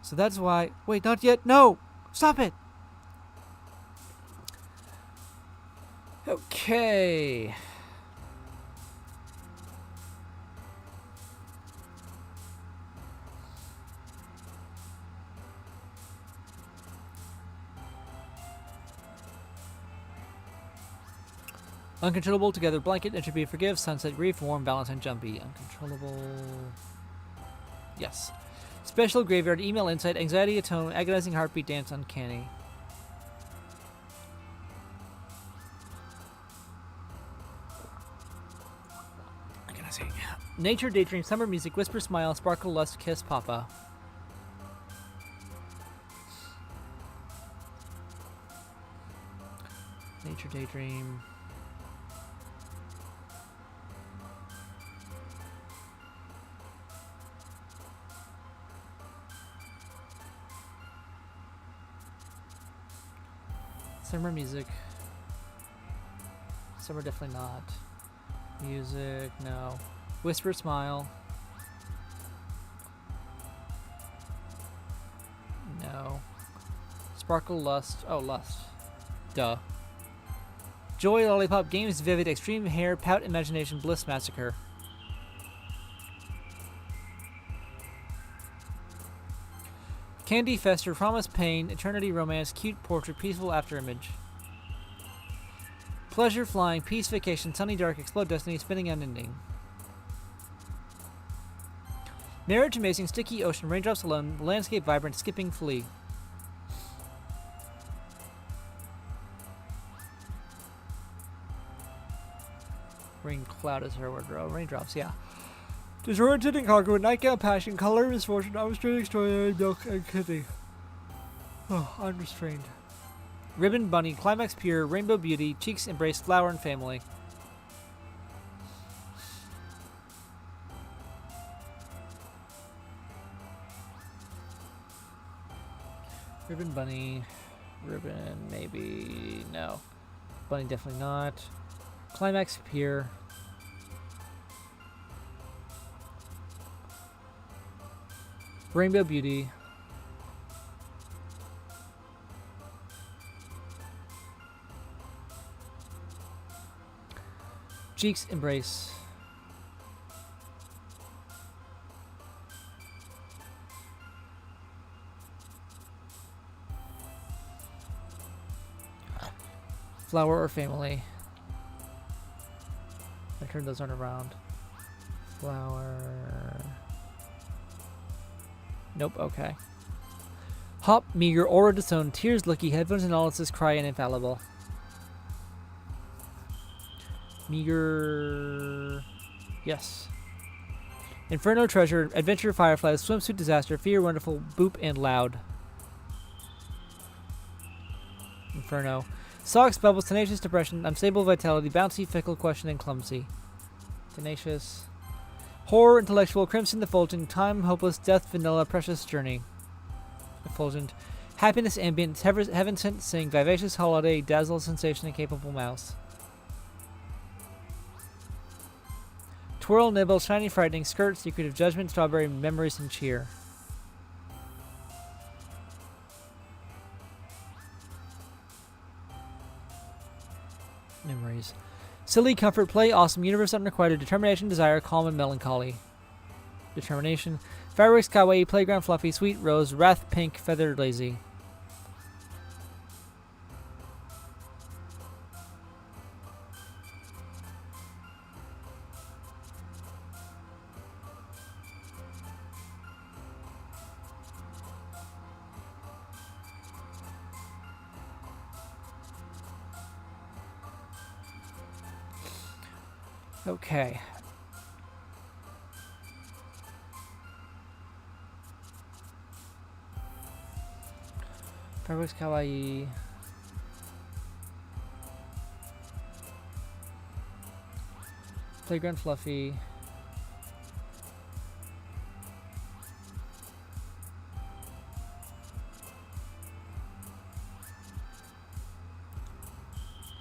[SPEAKER 3] So that's why... Wait, not yet. No! Stop it! Okay. Uncontrollable, together, blanket, entropy, forgive, sunset, grief, warm, Valentine, jumpy. Uncontrollable. Yes. Special, graveyard, email, insight, anxiety, atone, agonizing heartbeat, dance, uncanny. Agonizing. Nature, daydream, summer music, whisper, smile, sparkle, lust, kiss, papa. Nature, daydream. Summer music. Summer definitely not. Music, no. Whisper, smile. No. Sparkle, lust. Oh, lust. Duh. Joy, lollipop, games, vivid, extreme, hair, pout, imagination, bliss, massacre. Candy, fester, promise, pain, eternity, romance, cute, portrait, peaceful, afterimage. Pleasure, flying, peace, vacation, sunny, dark, explode, destiny, spinning, unending. Marriage, amazing, sticky, ocean, raindrops, alone, landscape, vibrant, skipping, flee. Rain cloud is her word. Oh, raindrops, yeah. Disoriented and conquer with nightgown, passion, color, misfortune, unrestrained, extraordinary, milk, and kidney. Oh, unrestrained. Ribbon, bunny, climax, pure, rainbow, beauty, cheeks, embrace, flower, and family. Ribbon, bunny, ribbon, maybe, no. Bunny, definitely not. Climax, pure. Rainbow Beauty. Cheeks Embrace. Flower or family. I turned those on around. Flower. Nope, okay. Hop, meager, aura disown, tears, lucky, headphones, analysis, cry, and infallible. Meager. Yes. Inferno, treasure, adventure, fireflies, swimsuit, disaster, fear, wonderful, boop, and loud. Inferno. Socks, bubbles, tenacious, depression, unstable, vitality, bouncy, fickle, question, and clumsy. Tenacious. Horror, intellectual, crimson, effulgent, time, hopeless, death, vanilla, precious, journey. Effulgent. Happiness ambient, heaven sent sing, vivacious holiday, dazzle sensation, and capable mouse. Twirl, nibble, shiny frightening, skirt, secret of judgment, strawberry, memories, and cheer. Memories. Silly, comfort, play, awesome, universe, unrequited, determination, desire, calm, and melancholy. Determination. Fireworks, kawaii, playground, fluffy, sweet, rose, wrath, pink, feathered, lazy. Okay. Fireworks, kawaii. Playground, fluffy.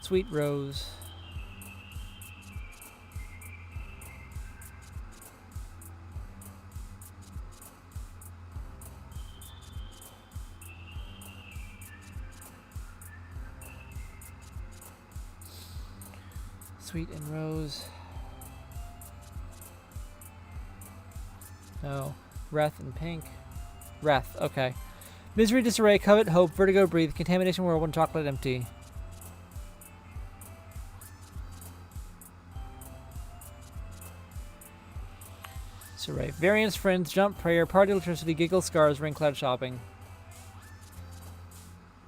[SPEAKER 3] Sweet rose. Sweet and rose. No. Wrath and pink. Wrath, okay. Misery, disarray, covet, hope, vertigo, breathe, contamination, whirlwind, chocolate, empty. Disarray. Variance, friends, jump, prayer, party, electricity, giggle, scars, ring, cloud, shopping.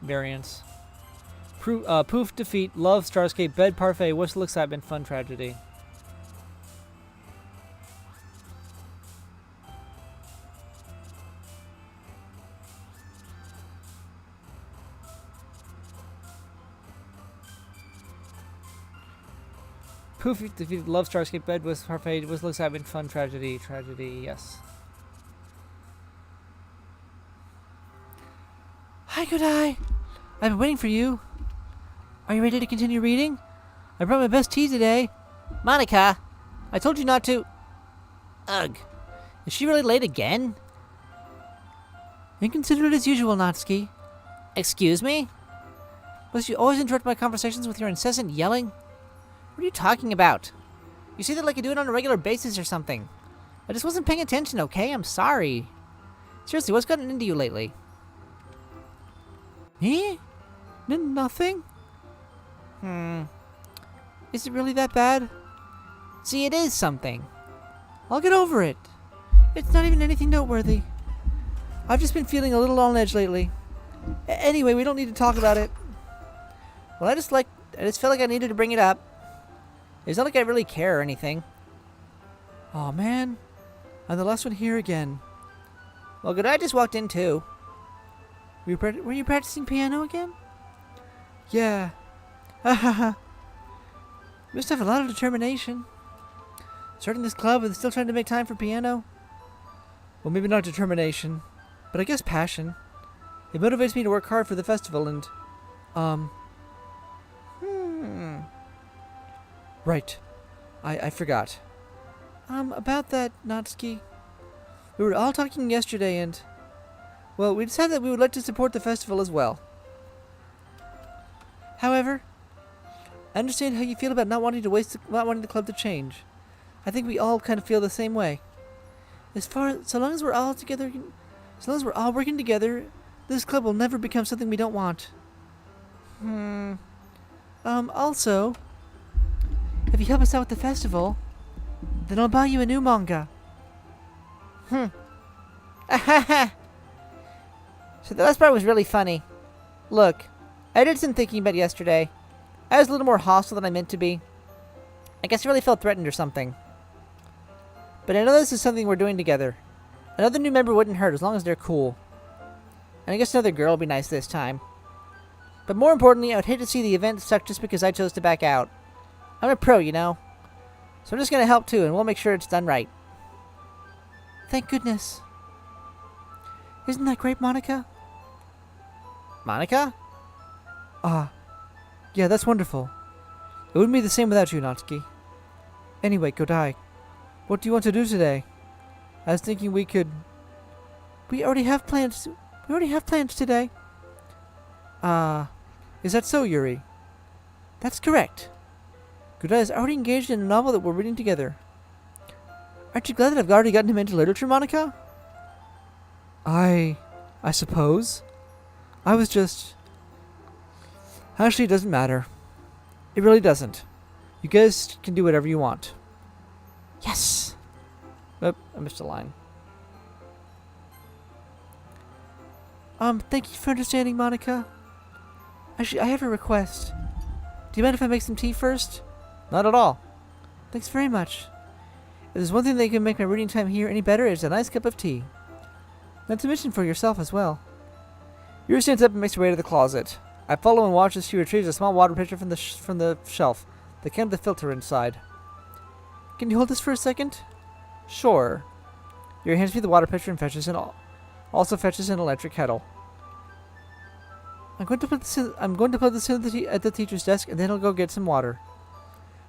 [SPEAKER 3] Variance. Poof, defeat, love, starscape, bed, parfait, whistle, excitement, fun, tragedy. Poof, defeated, love, starscape, bed, whistle, parfait, whistle, excitement, fun, tragedy, tragedy, yes. Hi, good eye. I've been waiting for you. Are you ready to continue reading? I brought my best tea today. Monika, I told you not to. Ugh. Is she really late again? Inconsiderate as usual, Natsuki. Excuse me? Must you always interrupt my conversations with your incessant yelling? What are you talking about? You say that like you do it on a regular basis or something. I just wasn't paying attention, okay? I'm sorry. Seriously, what's gotten into you lately? Me? Nothing? Is it really that bad? See, it is something. I'll get over it. It's not even anything noteworthy. I've just been feeling a little on edge lately. Anyway, we don't need to talk about it. Well, I just felt like I needed to bring it up. It's not like I really care or anything. Oh man, I'm the last one here again. Well, good, I just walked in too. Were you practicing piano again? Yeah. Hahaha. Must have a lot of determination. Starting this club and still trying to make time for piano? Well, maybe not determination, but I guess passion. It motivates me to work hard for the festival and, Right. I forgot. About that, Natsuki. We were all talking yesterday and, well, we decided that we would like to support the festival as well. However, I understand how you feel about not wanting the club to change. I think we all kind of feel the same way. So long as we're all working together, this club will never become something we don't want. Also, if you help us out with the festival, then I'll buy you a new manga. So the last part was really funny. Look, I did some thinking about yesterday. I was a little more hostile than I meant to be. I guess I really felt threatened or something. But I know this is something we're doing together. Another new member wouldn't hurt as long as they're cool. And I guess another girl will be nice this time. But more importantly, I would hate to see the event suck just because I chose to back out. I'm a pro, you know. So I'm just going to help too, and we'll make sure it's done right. Thank goodness. Isn't that great, Monika? Monika? Ah, yeah, that's wonderful. It wouldn't be the same without you, Natsuki. Anyway, Godai, what do you want to do today? I was thinking we could... We already have plans. We already have plans today. Is that so, Yuri? That's correct. Godai is already engaged in a novel that we're reading together. Aren't you glad that I've already gotten him into literature, Monika? I suppose. I was just... Actually, it doesn't matter. It really doesn't. You guys can do whatever you want. Yes! Oop, I missed a line. Thank you for understanding, Monika. Actually, I have a request. Do you mind if I make some tea first? Not at all. Thanks very much. If there's one thing that can make my reading time here any better, it's a nice cup of tea. That's a mission for yourself as well. Yuri stands up and makes her way to the closet. I follow and watch as she retrieves a small water pitcher from the shelf. They can have the filter inside. Can you hold this for a second? Sure. Yuri hands me the water pitcher and also fetches an electric kettle. I'm going to put this at the teacher's desk, and then I'll go get some water.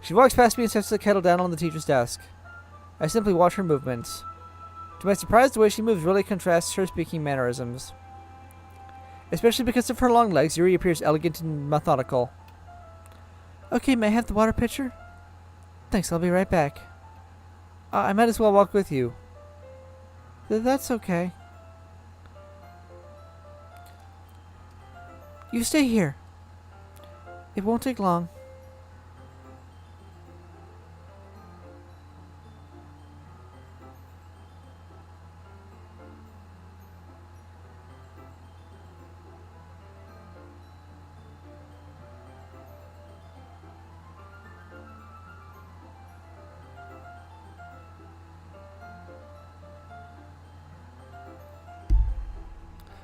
[SPEAKER 3] She walks past me and sets the kettle down on the teacher's desk. I simply watch her movements. To my surprise, the way she moves really contrasts her speaking mannerisms. Especially because of her long legs, Yuri appears elegant and methodical. Okay, may I have the water pitcher? Thanks, I'll be right back. I might as well walk with you. That's okay. You stay here. It won't take long.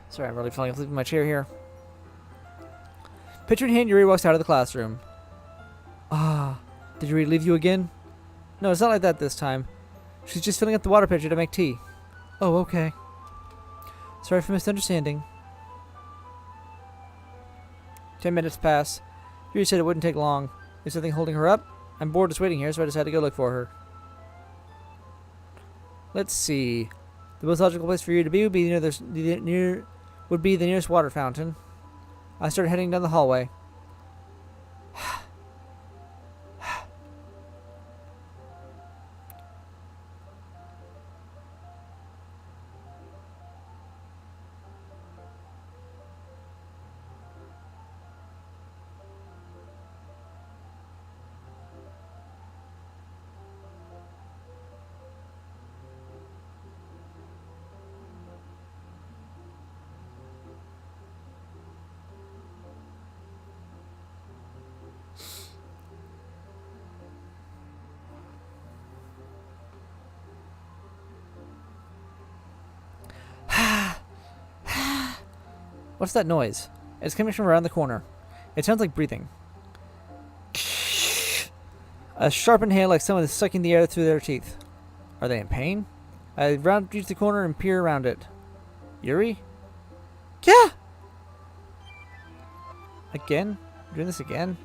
[SPEAKER 3] Sorry, I'm really falling asleep in my chair here. Pitcher in hand, Yuri walks out of the classroom. Did Yuri leave you again? No, it's not like that this time. She's just filling up the water pitcher to make tea. Oh, okay. Sorry for misunderstanding. 10 minutes pass. Yuri said it wouldn't take long. Is something holding her up? I'm bored just waiting here, so I decided to go look for her. Let's see. The most logical place for you to be would be the nearest water fountain. I started heading down the hallway. What's that noise? It's coming from around the corner. It sounds like breathing. A sharp inhale like someone is sucking the air through their teeth. Are they in pain? I reach the corner and peer around it. Yuri? Yeah! Again? Doing this again?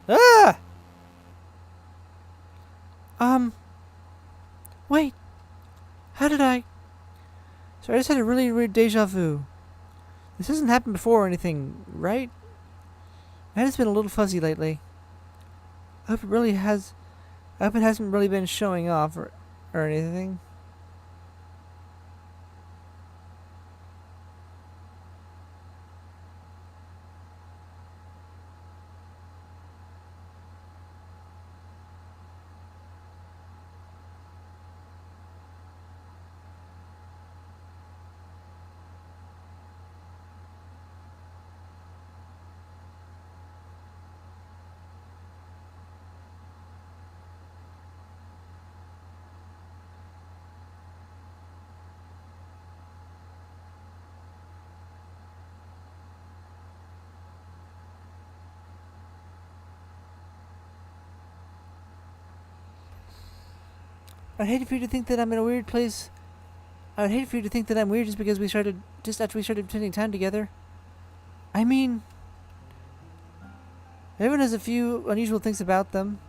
[SPEAKER 3] Ah! Wait. How did I... Sorry, I just had a really weird deja vu. This hasn't happened before or anything, right? My head has been a little fuzzy lately. I hope it hasn't really been showing off or anything. I'd hate for you to think that I'm in a weird place. I would hate for you to think that I'm weird just because just after we started spending time together. I mean, everyone has a few unusual things about them,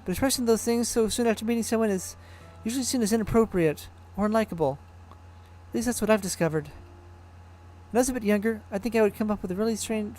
[SPEAKER 3] but expressing those things so soon after meeting someone is usually seen as inappropriate or unlikable. At least that's what I've discovered. When I was a bit younger, I think I would come up with a really strange...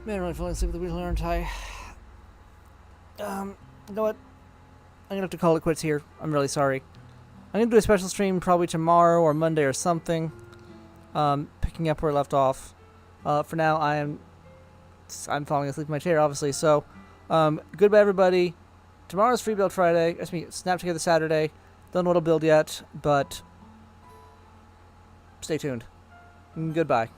[SPEAKER 3] Man, I'm really falling asleep with the wheel, aren't I? You know what? I'm gonna have to call it quits here. I'm really sorry. I'm gonna do a special stream probably tomorrow or Monday or something. Picking up where I left off. For now, I'm falling asleep in my chair, obviously. So, goodbye, everybody. Tomorrow's Free Build Friday. Excuse me, Snap Together Saturday. Don't know what I'll build yet, but stay tuned. Goodbye.